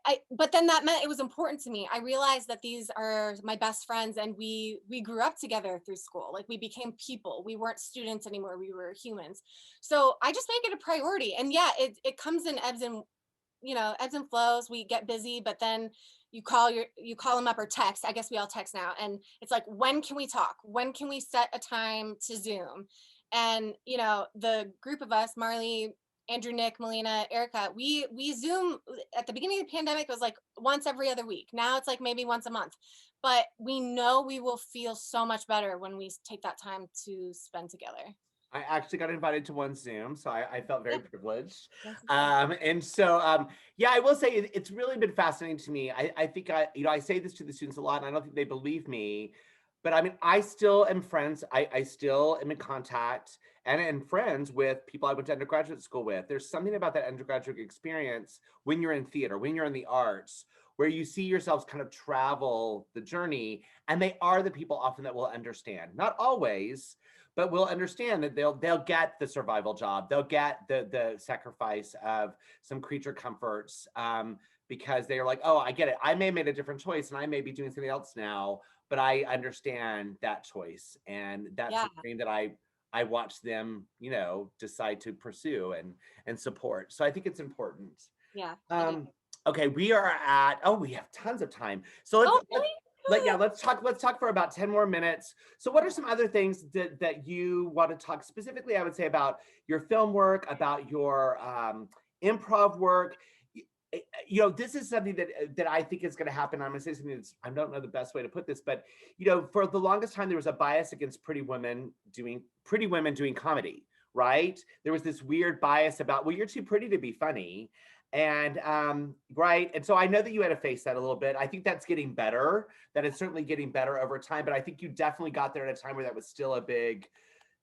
Speaker 2: then that meant it was important to me. I realized that these are my best friends and we grew up together through school. Like we became people. We weren't students anymore. We were humans. So I just make it a priority. And yeah, it comes in ebbs and flows. We get busy, but then you call them up or text. I guess we all text now, and it's like, when can we talk? When can we set a time to Zoom? And the group of us, Marley, Andrew, Nick, Melina, Erica, we Zoom at the beginning of the pandemic. It was like once every other week. Now it's like maybe once a month, but we know we will feel so much better when we take that time to spend together.
Speaker 1: I actually got invited to one Zoom, so I felt very
Speaker 2: Yeah,
Speaker 1: privileged.
Speaker 2: this is good.
Speaker 1: And so, yeah, I will say it's really been fascinating to me. I think I say this to the students a lot, and I don't think they believe me, but I mean, I still am friends. I still am in contact and friends with people I went to undergraduate school with. There's something about that undergraduate experience when you're in theater, when you're in the arts, where you see yourselves kind of travel the journey, and they are the people often that will understand. Not always, but will understand that they'll get the survival job, they'll get the sacrifice of some creature comforts, because they're like, oh, I get it, I may have made a different choice and I may be doing something else now, but I understand that choice, and that's
Speaker 2: Yeah,
Speaker 1: the thing that I watch them decide to pursue and support. So I think it's important.
Speaker 2: yeah, I do.
Speaker 1: um okay, we have tons of time, so
Speaker 2: Oh,
Speaker 1: let's
Speaker 2: really?
Speaker 1: yeah, let's talk for about 10 more minutes. So what are some other things that you want to talk specifically, I would say, about your film work, about your improv work? This is something that I think is going to happen. I'm going to say something that's, I don't know the best way to put this, but for the longest time there was a bias against pretty women doing comedy, right? There was this weird bias about, well, you're too pretty to be funny. And right. And so I know that you had to face that a little bit. I think that's getting better. That is certainly getting better over time. But I think you definitely got there at a time where that was still a big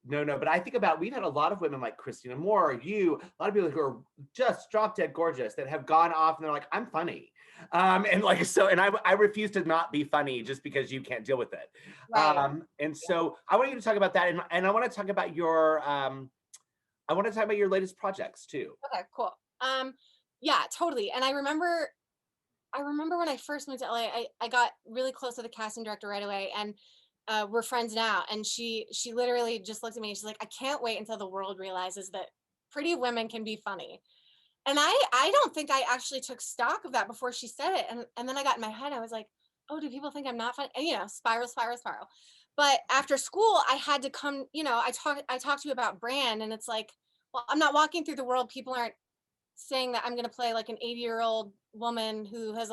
Speaker 1: no. But I think about, we've had a lot of women like Christina Moore, a lot of people who are just drop dead gorgeous that have gone off and they're like, I'm funny. And like, so, and I refuse to not be funny just because you can't deal with it.
Speaker 2: Right.
Speaker 1: And so I want you to talk about that. And I want to talk about your, I want to talk about your latest projects too.
Speaker 2: Okay, cool. Yeah, totally. And I remember when I first moved to LA, I got really close to the casting director right away, and we're friends now. And she literally just looked at me and she's like, I can't wait until the world realizes that pretty women can be funny. And I don't think I actually took stock of that before she said it. And then I got in my head, I was like, oh, do people think I'm not funny? And spiral, spiral, spiral. But after school, I had to come, I talked to you about brand, and it's like, well, I'm not walking through the world. People aren't saying that I'm going to play like an 80-year-old woman who has,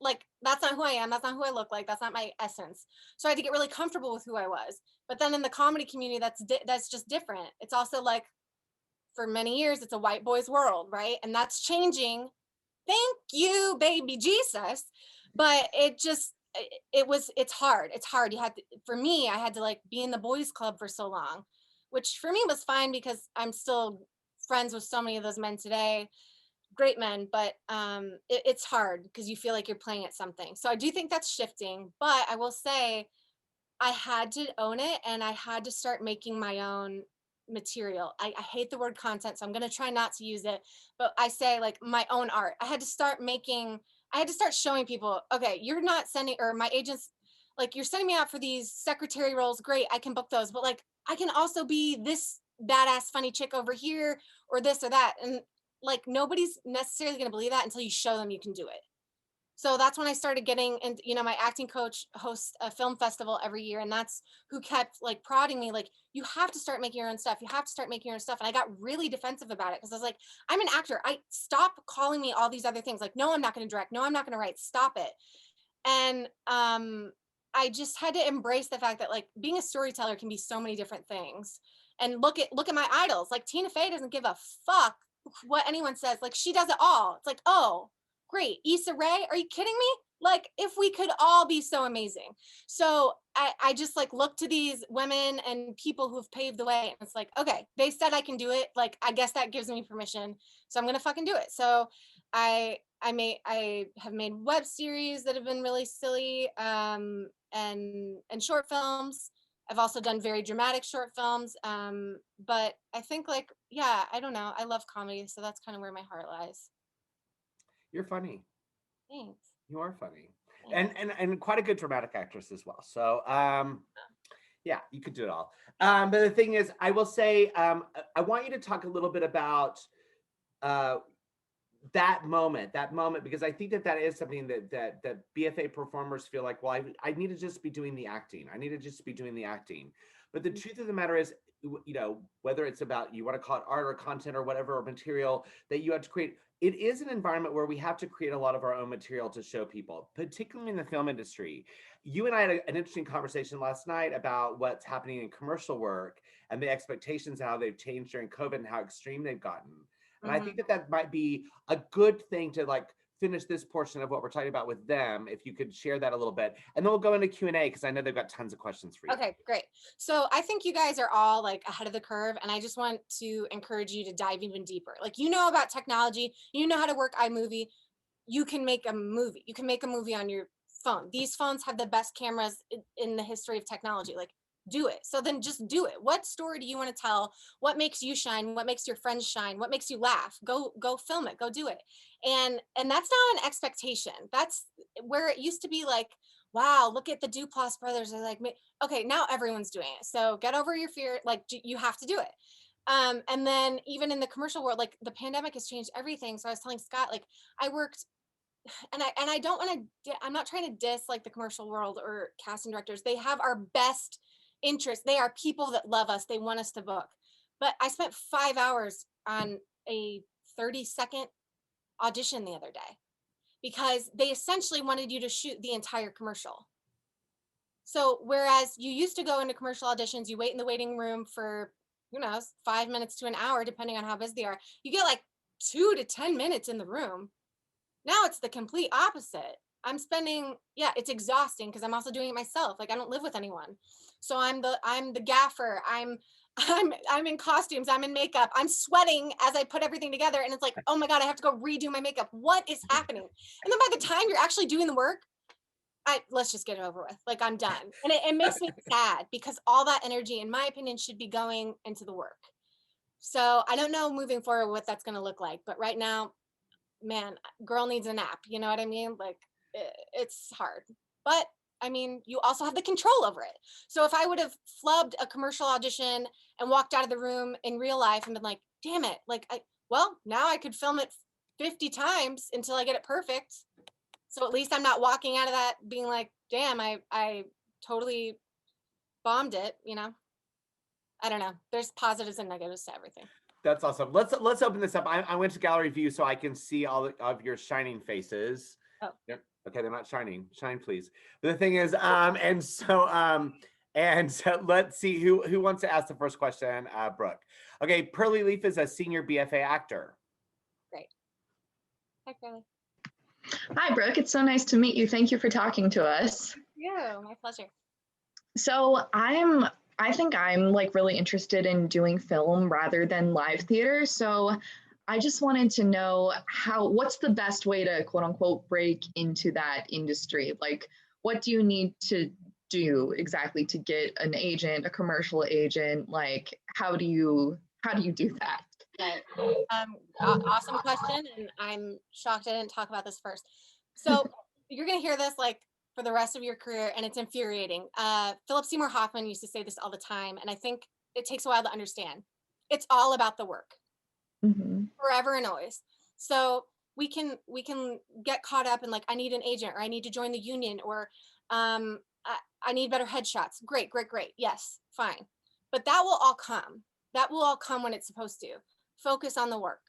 Speaker 2: like, that's not who I am. That's not who I look like. That's not my essence. So I had to get really comfortable with who I was. But then in the comedy community, that's just different. It's also like, for many years, it's a white boy's world, right? And that's changing. Thank you, baby Jesus. But it's hard. It's hard. For me, I had to like be in the boys club for so long, which for me was fine because I'm still friends with so many of those men today, great men. But it's hard because you feel like you're playing at something. So I do think that's shifting, but I will say I had to own it, and I had to start making my own material. I hate the word content, so I'm going to try not to use it, but I say like my own art. I had to start showing people, okay, you're not sending, or my agents, like, you're sending me out for these secretary roles. Great, I can book those, but like, I can also be this badass funny chick over here, or this or that. And like, nobody's necessarily going to believe that until you show them you can do it. So that's when I started getting, and my acting coach hosts a film festival every year, and that's who kept like prodding me, like, you have to start making your own stuff. You have to start making your own stuff. And I got really defensive about it because I was like, I'm an actor. I stop calling me all these other things. Like, no, I'm not going to direct. No, I'm not going to write. Stop it. And I just had to embrace the fact that like being a storyteller can be so many different things. And look at my idols. Like Tina Fey doesn't give a fuck what anyone says. Like, she does it all. It's like, oh, great. Issa Rae, are you kidding me? Like, if we could all be so amazing. So I just like look to these women and people who've paved the way. And it's like, okay, they said I can do it. Like, I guess that gives me permission. So I'm gonna fucking do it. So I have made web series that have been really silly, and short films. I've also done very dramatic short films. But I think, like, yeah, I don't know. I love comedy, so that's kind of where my heart lies.
Speaker 1: You're funny.
Speaker 2: Thanks.
Speaker 1: You are funny.
Speaker 2: Thanks.
Speaker 1: And quite a good dramatic actress as well. So yeah, you could do it all. But the thing is, I will say, I want you to talk a little bit about uh, that moment, because I think that is something that BFA performers feel like, well, I need to just be doing the acting. I need to just be doing the acting. But the truth of the matter is, whether it's about, you want to call it art or content or whatever, or material that you have to create, it is an environment where we have to create a lot of our own material to show people, particularly in the film industry. You and I had an interesting conversation last night about what's happening in commercial work and the expectations, how they've changed during COVID and how extreme they've gotten. And I think that might be a good thing to like finish this portion of what we're talking about with them, if you could share that a little bit. And then we'll go into Q&A because I know they've got tons of questions for you.
Speaker 2: Okay, great. So I think you guys are all like ahead of the curve, and I just want to encourage you to dive even deeper. Like, about technology, you know how to work iMovie. You can make a movie. You can make a movie on your phone. These phones have the best cameras in the history of technology. Like, do it. So then just do it. What story do you want to tell? What makes you shine? What makes your friends shine? What makes you laugh? Go film it. Go do it. And that's not an expectation. That's where it used to be like, wow, look at the Duplass brothers. They're like, okay, now everyone's doing it. So get over your fear. Like, you have to do it. And then even in the commercial world, like, the pandemic has changed everything. So I was telling Scott, like, I worked, and I don't want to, I'm not trying to diss like the commercial world or casting directors. They have our best interest. They are people that love us. They want us to book. But I spent 5 hours on a 30-second audition the other day because they essentially wanted you to shoot the entire commercial. So whereas you used to go into commercial auditions, you wait in the waiting room for, who knows, 5 minutes to an hour, depending on how busy they are. You get like 2 to 10 minutes in the room. Now it's the complete opposite. I'm spending, yeah, it's exhausting because I'm also doing it myself. Like, I don't live with anyone. So I'm the gaffer. I'm in costumes, I'm in makeup, I'm sweating as I put everything together. And it's like, oh my God, I have to go redo my makeup. What is happening? And then by the time you're actually doing the work, let's just get it over with. Like, I'm done. And it makes me sad because all that energy, in my opinion, should be going into the work. So I don't know moving forward what that's going to look like, but right now, man, girl needs a nap. You know what I mean? Like it's hard, but I mean, you also have the control over it. So if I would have flubbed a commercial audition and walked out of the room in real life and been like, damn it, like well, now I could film it 50 times until I get it perfect. So at least I'm not walking out of that being like, damn, I totally bombed it, you know? I don't know. There's positives and negatives to everything.
Speaker 1: That's awesome. Let's open this up. I went to gallery view so I can see all of your shining faces.
Speaker 2: Oh.
Speaker 1: Okay, they're not shining. Shine, please. But the thing is, and so let's see who wants to ask the first question. Brooke. Okay, Pearly Leaf is a senior BFA actor.
Speaker 2: Great. Hi, Pearly.
Speaker 3: Hi, Brooke. It's so nice to meet you. Thank you for talking to us.
Speaker 2: Thank you. My pleasure.
Speaker 3: So I think I'm like really interested in doing film rather than live theater. So I just wanted to know what's the best way to quote unquote break into that industry? Like, what do you need to do exactly to get an agent, a commercial agent? Like, how do you do that?
Speaker 2: Right. Awesome question, and I'm shocked I didn't talk about this first. So you're gonna hear this like for the rest of your career, and it's infuriating. Philip Seymour Hoffman used to say this all the time, and I think it takes a while to understand. It's all about the work, forever and always. So we can get caught up in like, I need an agent, or I need to join the union, or I need better headshots. Great, great, great. Yes, fine. But that will all come. That will all come when it's supposed to. Focus on the work.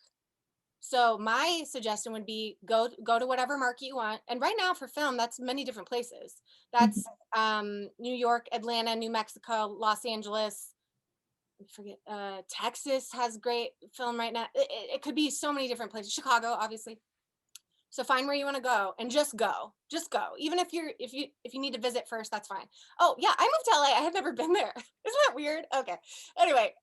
Speaker 2: So my suggestion would be go to whatever market you want. And right now for film, that's many different places. That's New York, Atlanta, New Mexico, Los Angeles. I forget. Texas has great film right now. It could be so many different places. Chicago, obviously. So find where you want to go and just go. Just go. Even if you need to visit first, that's fine. Oh yeah, I moved to LA. I had never been there. Isn't that weird? Okay. Anyway,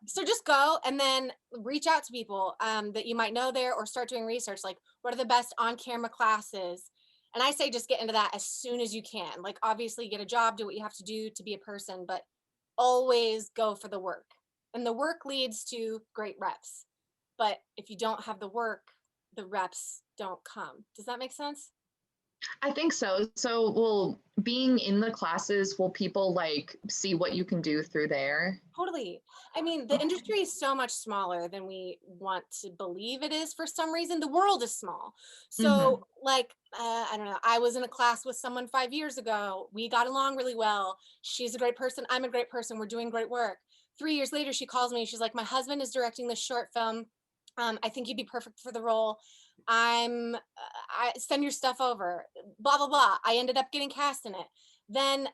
Speaker 2: so just go and then reach out to people that you might know there, or start doing research. Like, what are the best on-camera classes? And I say just get into that as soon as you can. Like, obviously get a job, do what you have to do to be a person, but always go for the work. And the work leads to great reps. But if you don't have the work, the reps don't come. Does that make sense?
Speaker 3: I think so. So, will being in the classes, will people like see what you can do through there?
Speaker 2: Totally. I mean, the industry is so much smaller than we want to believe it is for some reason. The world is small. So, like, I don't know. I was in a class with someone 5 years ago. We got along really well. She's a great person. I'm a great person. We're doing great work. 3 years later, she calls me. She's like, my husband is directing this short film. I think you'd be perfect for the role. I send your stuff over, blah, blah, blah. I ended up getting cast in it. Then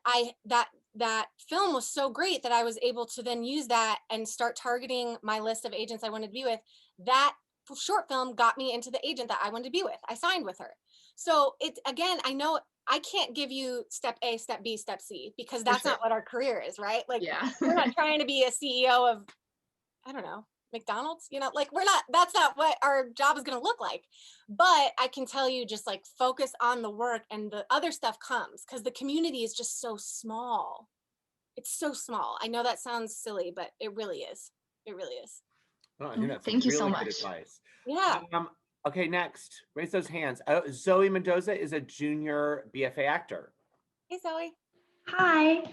Speaker 2: that film was so great that I was able to then use that and start targeting my list of agents I wanted to be with. That short film got me into the agent that I wanted to be with. I signed with her. So again, I know I can't give you step A, step B, step C, because that's not what our career is, right? Like, we're not trying to be a CEO of, I don't know, McDonald's, like that's not what our job is going to look like. But I can tell you, just like focus on the work and the other stuff comes, because the community is just so small. It's so small. I know that sounds silly, but it really is. It really is.
Speaker 1: Oh, I think that's
Speaker 3: Thank you
Speaker 1: really
Speaker 3: so
Speaker 1: good
Speaker 3: much.
Speaker 1: advice.
Speaker 2: Yeah.
Speaker 1: Okay, next, raise those hands. Zoe Mendoza is a junior BFA actor.
Speaker 2: Hey, Zoe.
Speaker 4: Hi.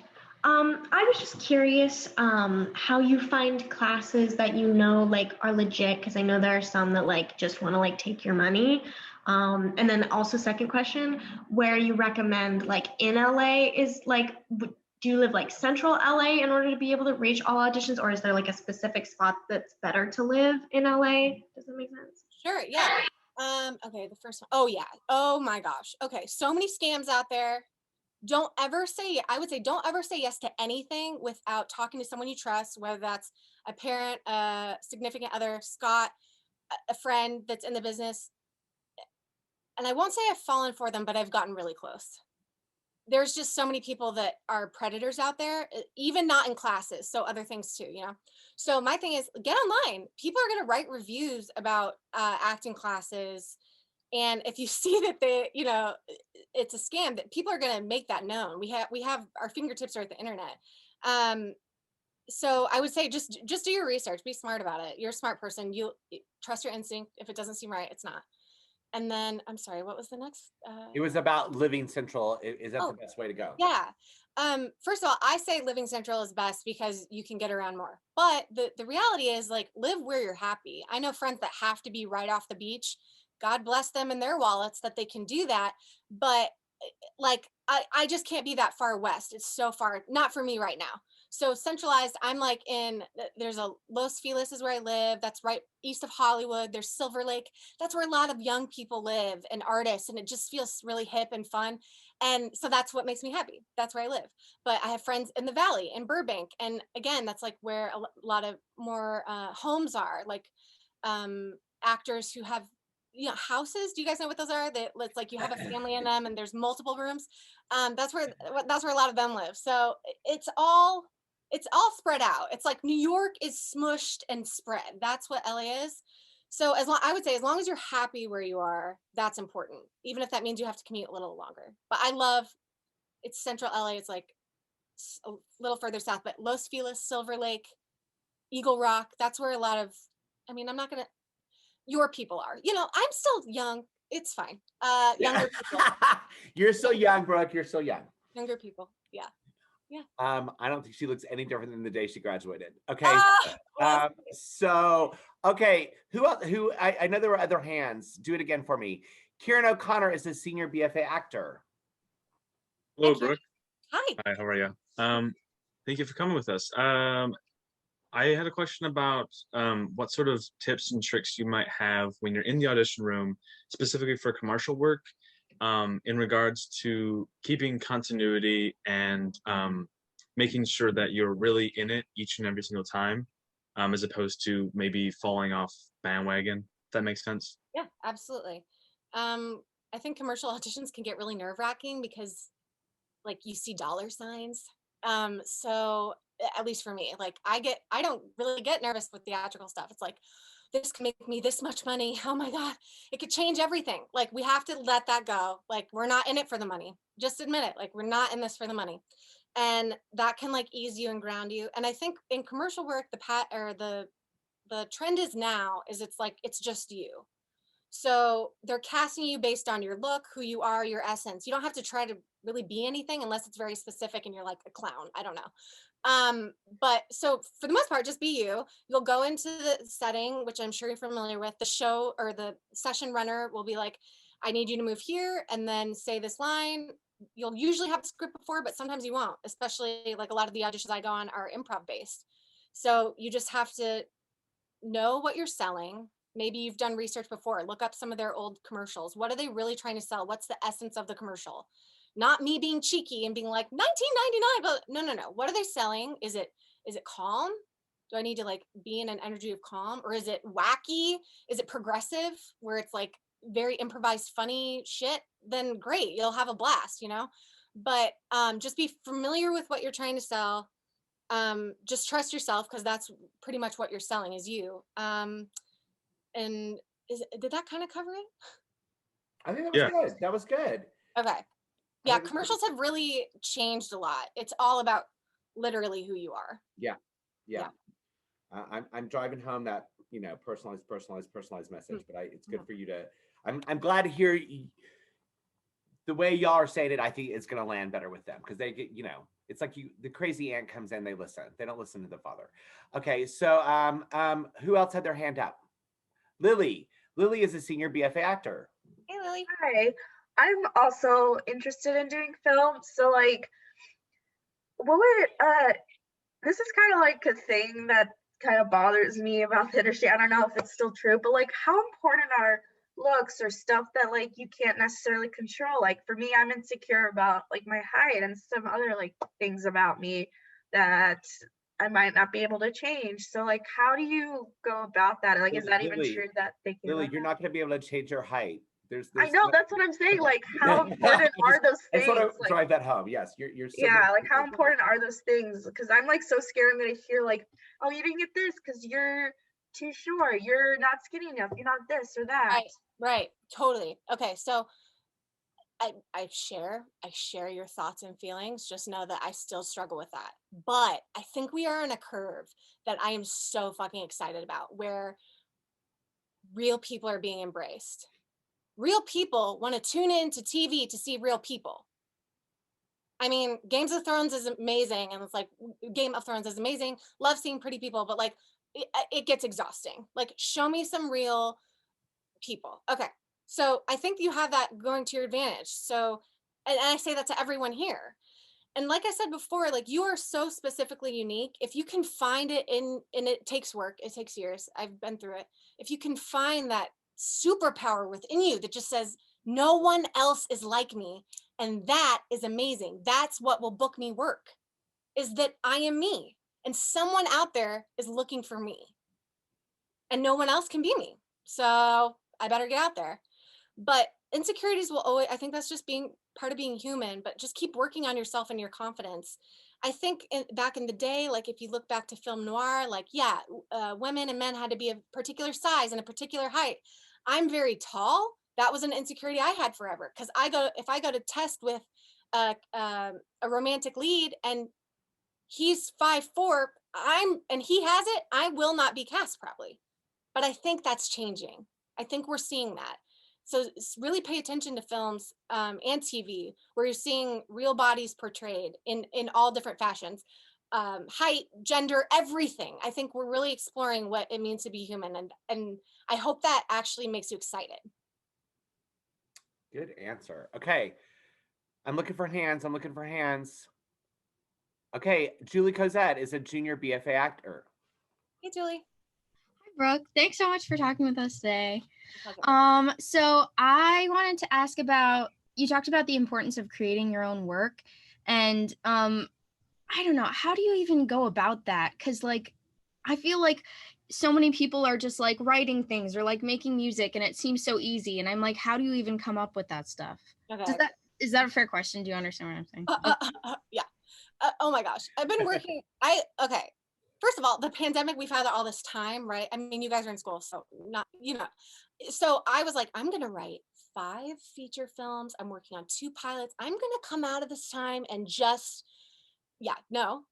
Speaker 4: I was just curious how you find classes that like are legit, because I know there are some that like just want to like take your money. And then also second question, where you recommend like in LA is like, do you live like central LA in order to be able to reach all auditions, or is there like a specific spot that's better to live in LA? Does that make sense?
Speaker 2: Sure. Yeah. Okay. The first one. Oh yeah. Oh my gosh. Okay. So many scams out there. I would say don't ever say yes to anything without talking to someone you trust, whether that's a parent, a significant other, Scott, a friend that's in the business. And I won't say I've fallen for them, but I've gotten really close. There's just so many people that are predators out there, even not in classes. So other things too, So my thing is, get online. People are going to write reviews about acting classes. And if you see that it's a scam, that people are going to make that known. We have our fingertips are at the internet. So I would say just do your research, be smart about it. You're a smart person. You trust your instinct. If it doesn't seem right, it's not. And then I'm sorry, what was the next?
Speaker 1: It was about living central. Is that the
Speaker 2: Oh,
Speaker 1: best way to go?
Speaker 2: yeah. First of all, I say living central is best because you can get around more. But the reality is like live where you're happy. I know friends that have to be right off the beach. God bless them and their wallets that they can do that. But like I just can't be that far west. It's so far, not for me right now. So centralized, I'm like there's a Los Feliz is where I live. That's right east of Hollywood. There's Silver Lake. That's where a lot of young people live and artists. And it just feels really hip and fun. And so that's what makes me happy. That's where I live. But I have friends in the Valley, in Burbank. And again, that's like where a lot of more homes are, like actors who have houses. Do you guys know what those are? That it's like you have a family in them and there's multiple rooms. That's where a lot of them live. So it's all spread out. It's like New York is smushed and spread. That's what LA is. So I would say as long as you're happy where you are, that's important. Even if that means you have to commute a little longer. But I love it's central LA. It's like a little further south, but Los Feliz, Silver Lake, Eagle Rock. That's where a lot of. I mean, I'm not gonna. Your people are. I'm still young. It's fine. Younger people.
Speaker 1: You're so young, Brooke. You're so young.
Speaker 2: Younger people. Yeah. Yeah.
Speaker 1: I don't think she looks any different than the day she graduated. Okay.
Speaker 2: Well,
Speaker 1: Okay. Who else? I know there were other hands. Do it again for me. Kieran O'Connor is a senior BFA actor.
Speaker 5: Hello, Brooke.
Speaker 2: Hi.
Speaker 5: Hi, how are you? Thank you for coming with us. I had a question about what sort of tips and tricks you might have when you're in the audition room, specifically for commercial work, in regards to keeping continuity and making sure that you're really in it each and every single time, as opposed to maybe falling off bandwagon. If that makes sense.
Speaker 2: Yeah, absolutely. I think commercial auditions can get really nerve-wracking because like you see dollar signs. So at least for me, like I don't really get nervous with theatrical stuff. It's like this can make me this much money. Oh my God, it could change everything. Like we have to let that go. Like we're not in it for the money. Just admit it. Like we're not in this for the money. And that can like ease you and ground you. And I think in commercial work, the trend is now is it's like it's just you. So they're casting you based on your look, who you are, your essence. You don't have to try to really be anything unless it's very specific and you're like a clown. I don't know. But so for the most part, just be you. You'll go into the setting, which I'm sure you're familiar with. The show or the session runner will be like, I need you to move here and then say this line. You'll usually have a script before, but sometimes you won't, especially like a lot of the auditions I go on are improv based. So you just have to know what you're selling. Maybe you've done research before. Look up some of their old commercials. What are they really trying to sell? What's the essence of the commercial? Not me being cheeky and being like 1999, but no. What are they selling? Is it calm? Do I need to like be in an energy of calm? Or is it wacky? Is it progressive where it's like very improvised, funny shit? Then great, you'll have a blast. But just be familiar with what you're trying to sell. Just trust yourself because that's pretty much what you're selling is you. And did that kind of cover it?
Speaker 1: I think that was good. That was good.
Speaker 2: Okay. Yeah, commercials have really changed a lot. It's all about literally who you are.
Speaker 1: Yeah. I'm driving home that personalized message, but it's good for you to. I'm glad to hear the way y'all are saying it. I think it's gonna land better with them because they get it's like the crazy aunt comes in, they listen. They don't listen to the father. Okay, so who else had their hand up? Lily. Lily is a senior BFA actor.
Speaker 2: Hey, Lily.
Speaker 6: Hi. I'm also interested in doing film. So like, what would this is kind of like a thing that kind of bothers me about the industry. I don't know if it's still true, but like how important are looks or stuff that like you can't necessarily control? Like for me, I'm insecure about like my height and some other like things about me that I might not be able to change. So like how do you go about that? Like is that even true that thinking
Speaker 1: Lily,
Speaker 6: about
Speaker 1: you're
Speaker 6: that?
Speaker 1: not going to be able to change your height.
Speaker 6: I know, that's what I'm saying. Like how important are those things?
Speaker 1: I just want to
Speaker 6: like,
Speaker 1: drive that home. Yes, you're so
Speaker 6: yeah, like how important are those things? Because I'm like so scared I'm gonna hear like, oh, you didn't get this because you're too short, you're not skinny enough, you're not this or that.
Speaker 2: Right, totally. Okay, so I share your thoughts and feelings. Just know that I still struggle with that. But I think we are on a curve that I am so fucking excited about, where real people are being embraced. Real people want to tune in to TV to see real people. I mean, Games of Thrones is amazing, and it's like Game of Thrones is amazing. Love seeing pretty people, but like it gets exhausting. Like, show me some real people. Okay, so I think you have that going to your advantage. So, and I say that to everyone here. And like I said before, like, you are so specifically unique. If you can find it and it takes work, it takes years. I've been through it. If you can find that superpower within you that just says, no one else is like me, and that is amazing. That's what will book me work, is that I am me. And someone out there is looking for me. And no one else can be me. So I better get out there. But insecurities will always, I think that's just being part of being human, but just keep working on yourself and your confidence. I think back in the day, like if you look back to film noir, like, yeah, women and men had to be a particular size and a particular height. I'm very tall. That was an insecurity I had forever, because if I go to test with a romantic lead and he's 5'4", and he has it, I will not be cast probably. But I think that's changing. I think we're seeing that. So really pay attention to films and TV where you're seeing real bodies portrayed in all different fashions, height, gender, everything. I think we're really exploring what it means to be human, and I hope that actually makes you excited.
Speaker 1: Good answer. Okay, I'm looking for hands. Okay, Julie Cosette is a junior BFA actor.
Speaker 2: Hey, Julie.
Speaker 7: Brooke, thanks so much for talking with us today.
Speaker 2: Pleasure.
Speaker 7: So I wanted to ask about, you talked about the importance of creating your own work, and I don't know, how do you even go about that? Because like, I feel like so many people are just like writing things or like making music, and it seems so easy, and I'm like, how do you even come up with that stuff?
Speaker 2: Okay.
Speaker 7: Is that a fair question? Do you understand what I'm saying?
Speaker 2: Yeah. Oh my gosh. I've been working. Okay. First of all, the pandemic, we've had all this time, right? I mean, you guys are in school, so not, So I was like, I'm going to write 5 feature films. I'm working on 2 pilots. I'm going to come out of this time and just, yeah, no.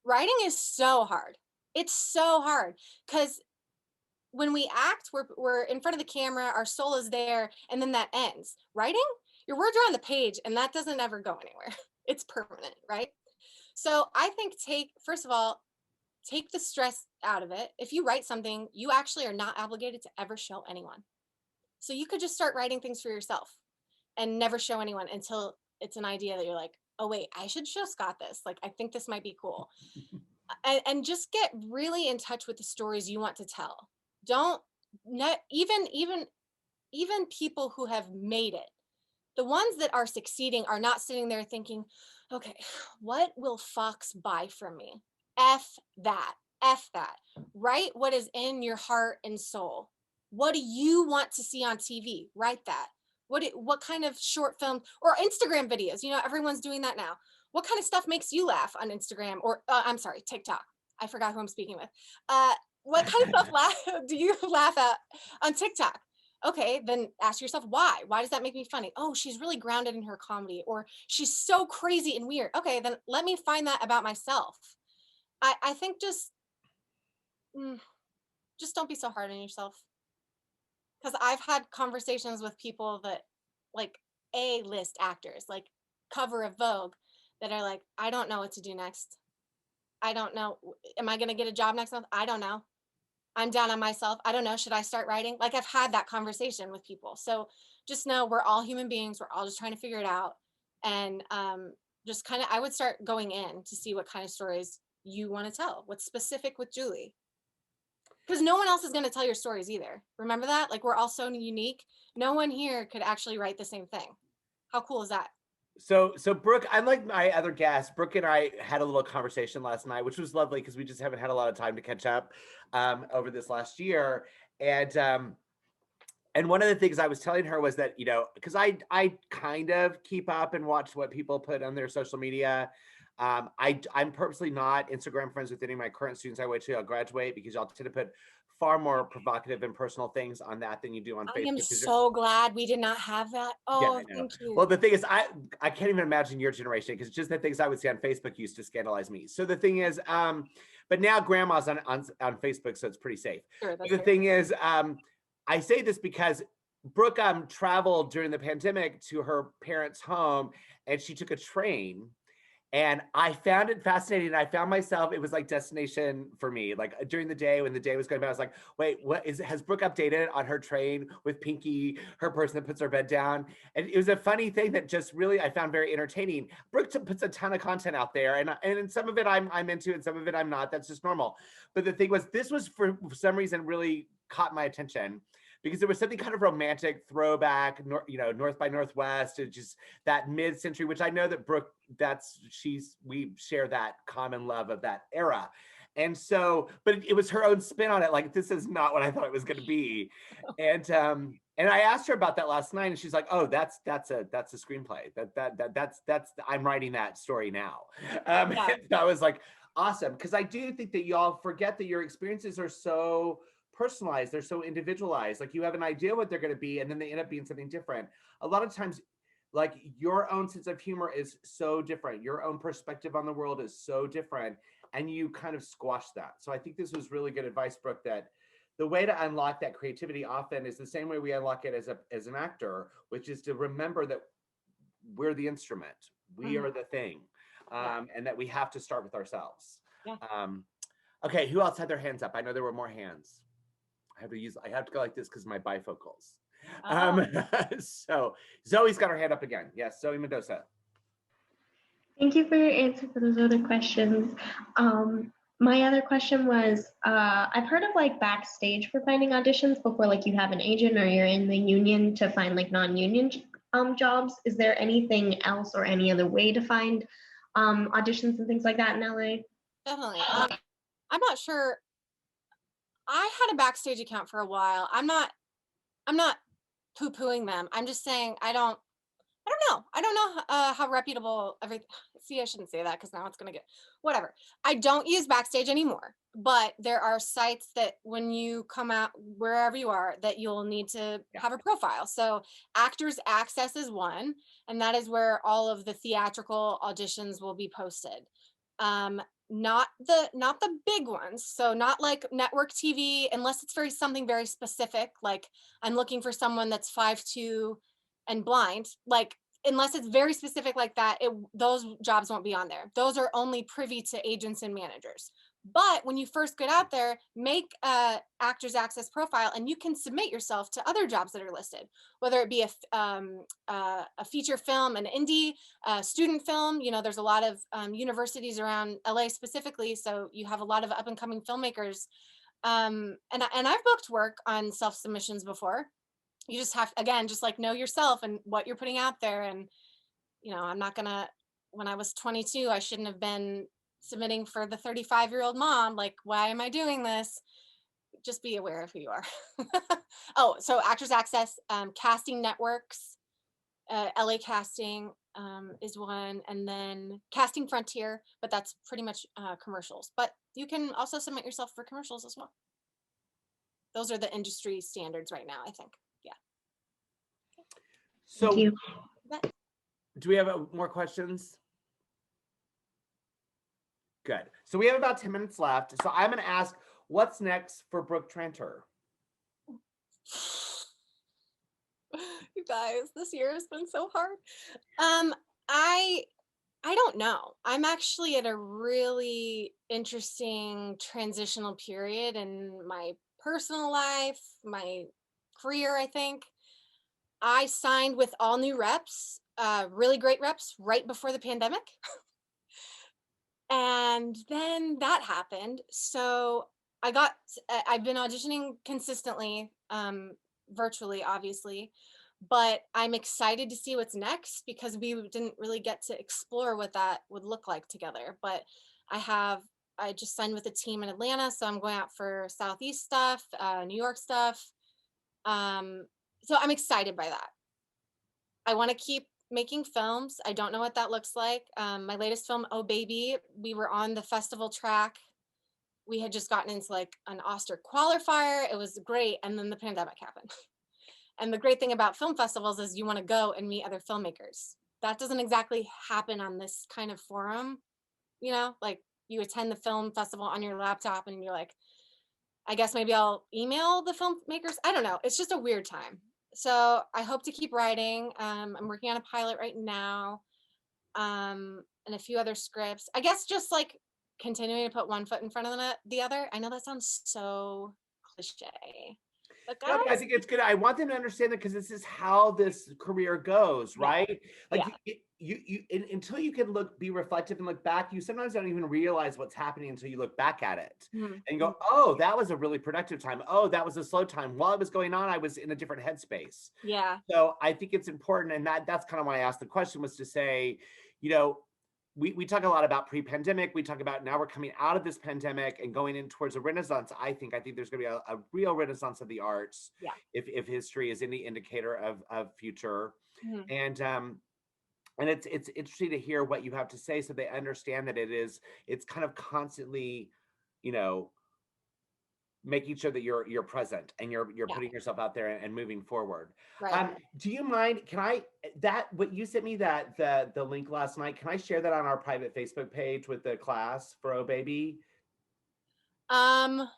Speaker 2: Writing is so hard. It's so hard because when we act, we're in front of the camera, our soul is there, and then that ends. Writing, your words are on the page, and that doesn't ever go anywhere. It's permanent, right? So I think first of all, take the stress out of it. If you write something, you actually are not obligated to ever show anyone. So you could just start writing things for yourself and never show anyone until it's an idea that you're like, oh wait, I should show Scott this. Like, I think this might be cool. And just get really in touch with the stories you want to tell. Even people who have made it, the ones that are succeeding are not sitting there thinking, okay, what will Fox buy from me? F that. Write what is in your heart and soul. What do you want to see on TV? Write that. What kind of short film or Instagram videos? Everyone's doing that now. What kind of stuff makes you laugh on Instagram or I'm sorry, TikTok? I forgot who I'm speaking with. What kind of stuff do you laugh at on TikTok? Okay, then ask yourself why. Why does that make me funny? Oh, she's really grounded in her comedy, or she's so crazy and weird. Okay, then let me find that about myself. I think just don't be so hard on yourself. Because I've had conversations with people that, like, A-list actors, like cover of Vogue, that are like, I don't know what to do next. I don't know. Am I going to get a job next month? I don't know. I'm down on myself. I don't know. Should I start writing? Like, I've had that conversation with people. So just know we're all human beings. We're all just trying to figure it out. And just kind of, I would start going in to see what kind of stories you want to tell. What's specific with Julie. Because no one else is going to tell your stories either. Remember that? Like, we're all so unique. No one here could actually write the same thing. How cool is that?
Speaker 1: So Brooke, unlike my other guests, Brooke and I had a little conversation last night, which was lovely because we just haven't had a lot of time to catch up over this last year. And one of the things I was telling her was that, because I kind of keep up and watch what people put on their social media. I'm purposely not Instagram friends with any of my current students I wait till I'll graduate, because y'all tend to put far more provocative and personal things on that than you do on
Speaker 2: I
Speaker 1: Facebook.
Speaker 2: am
Speaker 1: 'cause
Speaker 2: so glad we did not have that.
Speaker 1: yeah,
Speaker 2: Oh,
Speaker 1: I know.
Speaker 2: thank you.
Speaker 1: Well, the thing is, I can't even imagine your generation because just the things I would see on Facebook used to scandalize me. So the thing is, but now grandma's on Facebook, so it's pretty safe.
Speaker 2: Sure,
Speaker 1: But
Speaker 2: that's
Speaker 1: the thing is, I say this because Brooke traveled during the pandemic to her parents' home, and she took a train. And I found it fascinating. I found myself, it was like destination for me. Like during the day, when the day was going by, I was like, wait, has Brooke updated on her train with Pinky, her person that puts her bed down? And it was a funny thing that just really, I found very entertaining. Brooke puts a ton of content out there, and some of it I'm into and some of it I'm not. That's just normal. But the thing was, this was for some reason really caught my attention because there was something kind of romantic throwback, North by Northwest, and just that mid-century, which I know that Brooke, we share that common love of that era. And so, but it was her own spin on it. Like, this is not what I thought it was going to be. And I asked her about that last night, and she's like, "Oh, that's a screenplay. That's I'm writing that story now."
Speaker 2: Yeah.
Speaker 1: And I was like, awesome, because I do think that y'all forget that your experiences are so personalized, they're so individualized. Like, you have an idea what they're going to be, and then they end up being something different. A lot of times, like, your own sense of humor is so different, your own perspective on the world is so different, and you kind of squash that. So I think this was really good advice, Brooke, that the way to unlock that creativity often is the same way we unlock it as an actor, which is to remember that we're the instrument, we are the thing, and that we have to start with ourselves.
Speaker 2: Yeah.
Speaker 1: Okay, who else had their hands up? I know there were more hands. I have to go like this because my bifocals. So Zoe's got her hand up again. Yes, Zoe Mendoza.
Speaker 4: Thank you for your answer for those other questions. My other question was, I've heard of like backstage for finding auditions before, like you have an agent or you're in the union to find like non-union jobs. Is there anything else or any other way to find auditions and things like that in LA?
Speaker 2: Definitely. I'm not sure. I had a backstage account for a while. I'm not poo-pooing them. I'm just saying I don't know. I don't know how reputable everything. See, I shouldn't say that because now it's gonna get whatever. I don't use Backstage anymore, but there are sites that when you come out wherever you are, that you'll need to have a profile. So Actors Access is one, and that is where all of the theatrical auditions will be posted. Not the big ones, so not like network TV, unless it's something very specific, like I'm looking for someone that's 5'2" and blind, like unless it's very specific like that, those jobs won't be on there. Those are only privy to agents and managers. But when you first get out there, make a Actors Access profile and you can submit yourself to other jobs that are listed, whether it be a feature film, an indie, student film. There's a lot of universities around LA specifically, so you have a lot of up and coming filmmakers. And I've booked work on self submissions before. You just have, again, just like know yourself and what you're putting out there. And I'm not gonna, when I was 22, I shouldn't have been submitting for the 35-year-old mom. Like, why am I doing this? Just be aware of who you are. Oh, so Actors Access, casting networks, LA Casting is one, and then Casting Frontier, but that's pretty much commercials. But you can also submit yourself for commercials as well. Those are the industry standards right now, I think. Yeah.
Speaker 1: So,
Speaker 4: Thank you.
Speaker 1: do we have more questions? Good. So we have about 10 minutes left. So I'm going to ask, what's next for Brooke Trantor?
Speaker 2: You guys, this year has been so hard. I don't know. I'm actually at a really interesting transitional period in my personal life, my career, I think. I signed with all new reps, really great reps, right before the pandemic. And then that happened. So I've been auditioning consistently, virtually, obviously, but I'm excited to see what's next because we didn't really get to explore what that would look like together. But I just signed with a team in Atlanta, so I'm going out for Southeast stuff, New York stuff. So I'm excited by that. I want to keep making films. I don't know what that looks like. My latest film, Oh Baby, we were on the festival track we had just gotten into like an Oster qualifier. It was great. And then the pandemic happened. And the great thing about film festivals is you want to go and meet other filmmakers. That doesn't exactly happen on this kind of forum, you know, like you attend the film festival on your laptop and you're like, I guess maybe I'll email the filmmakers. I don't know. It's just a weird time. So I hope to keep writing. I'm working on a pilot right now, and a few other scripts. I guess just like continuing to put one foot in front of the other. I know that sounds so cliche, but
Speaker 1: No, but I
Speaker 2: guys,
Speaker 1: think it's good. I want them to understand that because this is how this career goes, right? Like until you can be reflective and look back, you sometimes don't even realize what's happening until you look back at it and you go, oh, that was a really productive time. Oh, that was a slow time. While it was going on, I was in a different headspace.
Speaker 2: Yeah.
Speaker 1: So I think it's important, and that's kind of why I asked the question, was to say, you know, we talk a lot about pre-pandemic. We talk about now we're coming out of this pandemic and going in towards a renaissance. I think there's going to be a real renaissance of the arts.
Speaker 2: Yeah.
Speaker 1: If history is any indicator of future, and it's interesting to hear what you have to say so they understand that it's kind of constantly, you know, making sure that you're present and you're putting yourself out there and moving forward.
Speaker 2: Right.
Speaker 1: Do you mind, what you sent me the link last night, can I share that on our private Facebook page with the class for Oh Baby?
Speaker 2: Yes,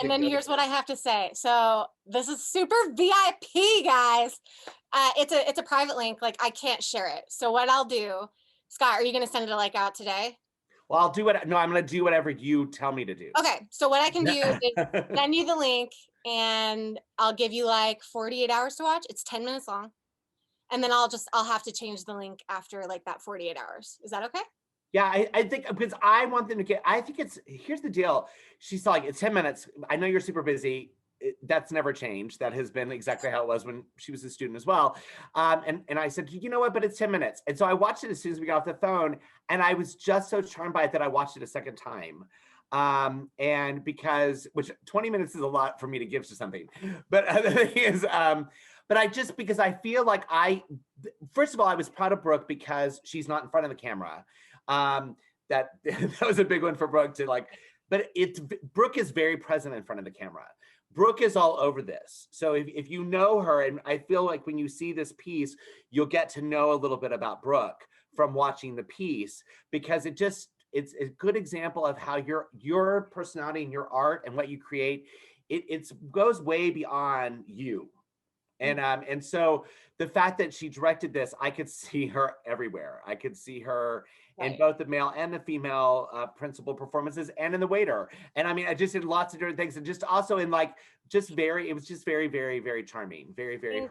Speaker 2: and then here's what I have to say. So this is super VIP, guys. It's a private link, like I can't share it. So what I'll do, Scott, are you gonna send it like out today?
Speaker 1: Well, I'm gonna do whatever you tell me to do.
Speaker 2: Okay, so what I can do is send you the link and I'll give you like 48 hours to watch. It's 10 minutes long. And then I'll have to change the link after like that 48 hours. Is that okay?
Speaker 1: Yeah, I think, because I want them to here's the deal. She's like, it's 10 minutes. I know you're super busy. That's never changed. That has been exactly how it was when she was a student as well. And I said, you know what, but it's 10 minutes. And so I watched it as soon as we got off the phone, and I was just so charmed by it that I watched it a second time. And which 20 minutes is a lot for me to give to something. But the thing is, but because I feel like first of all, I was proud of Brooke because she's not in front of the camera. That was a big one for Brooke to like, but Brooke is very present in front of the camera. Brooke is all over this. So if you know her, and I feel like when you see this piece, you'll get to know a little bit about Brooke from watching the piece, because it's a good example of how your personality and your art and what you create, it goes way beyond you. And so the fact that she directed this, I could see her everywhere. I could see her in both the male and the female principal performances, and in the waiter. And I mean, I just did lots of different things, and just also in like, it was just very, very, very charming. Very, very.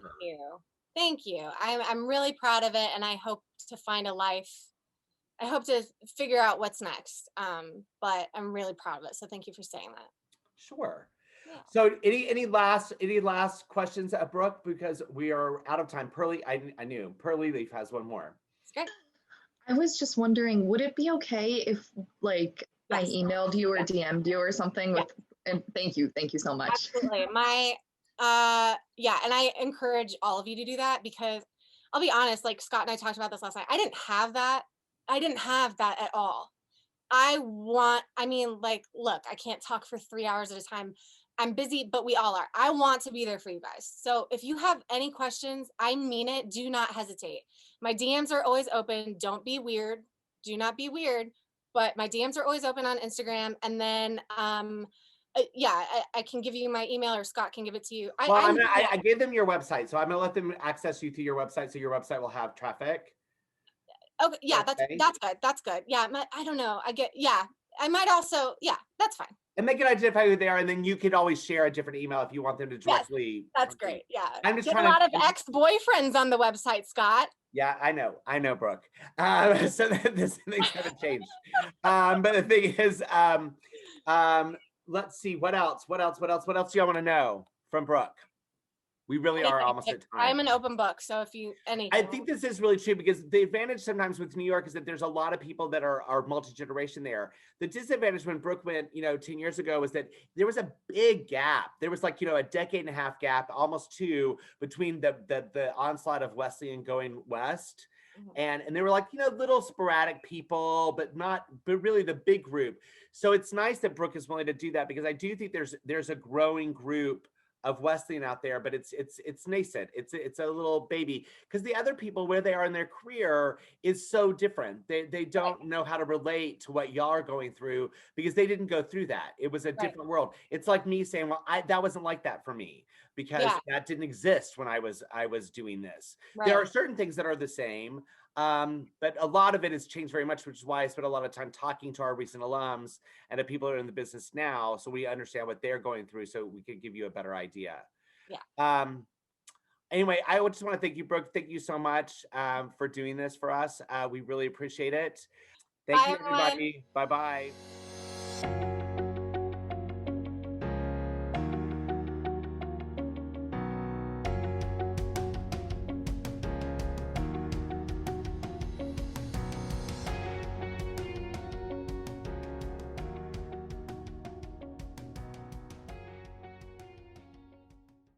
Speaker 2: Thank you. I'm really proud of it, and I hope to find a life. I hope to figure out what's next. But I'm really proud of it. So thank you for saying that.
Speaker 1: Sure. Yeah. So any last questions at Brooke, because we are out of time. Pearly, I knew Pearly Leaf has one more.
Speaker 2: It's great.
Speaker 3: I was just wondering, would it be okay if like I emailed you or DM'd you or something with, and thank you so much.
Speaker 2: Absolutely. And I encourage all of you to do that, because I'll be honest, like Scott and I talked about this last night. I didn't have that at all. Look, I can't talk for 3 hours at a time. I'm busy, but we all are. I want to be there for you guys. So if you have any questions, I mean it, do not hesitate. My DMs are always open. Don't be weird. Do not be weird. But my DMs are always open on Instagram. And then, I can give you my email, or Scott can give it to you.
Speaker 1: I gave them your website, so I'm gonna let them access you through your website, so your website will have traffic.
Speaker 2: Okay, yeah, okay. That's good. Yeah, I don't know. I might also, that's fine.
Speaker 1: And they can identify who they are, and then you could always share a different email if you want them to directly.
Speaker 2: Yes, that's great. Yeah,
Speaker 1: I'm just
Speaker 2: trying a lot of ex-boyfriends on the website, Scott.
Speaker 1: Yeah, I know, Brooke. So things haven't changed. But the thing is, let's see, what else do y'all want to know from Brooke? We really are almost at time.
Speaker 2: I'm an open book, so if you
Speaker 1: I think this is really true, because the advantage sometimes with New York is that there's a lot of people that are multi-generation there. The disadvantage when Brooke went, 10 years ago, was that there was a big gap. There was like, a decade and a half gap, almost two, between the onslaught of Wesleyan going west. And they were like, you know, little sporadic people, but really the big group. So it's nice that Brooke is willing to do that, because I do think there's a growing group of Wesleyan out there, but it's nascent. It's a little baby, because the other people, where they are in their career is so different. They don't know how to relate to what y'all are going through, because they didn't go through that. It was a different world. It's like me saying, well, that wasn't like that for me, because that didn't exist when I was doing this. There are certain things that are the same, but a lot of it has changed very much, which is why I spent a lot of time talking to our recent alums and the people that are in the business now, so we understand what they're going through, so we can give you a better idea. Anyway, I just want to thank you, Brooke. Thank you so much for doing this for us. We really appreciate it. Thank you, everybody. Bye-bye.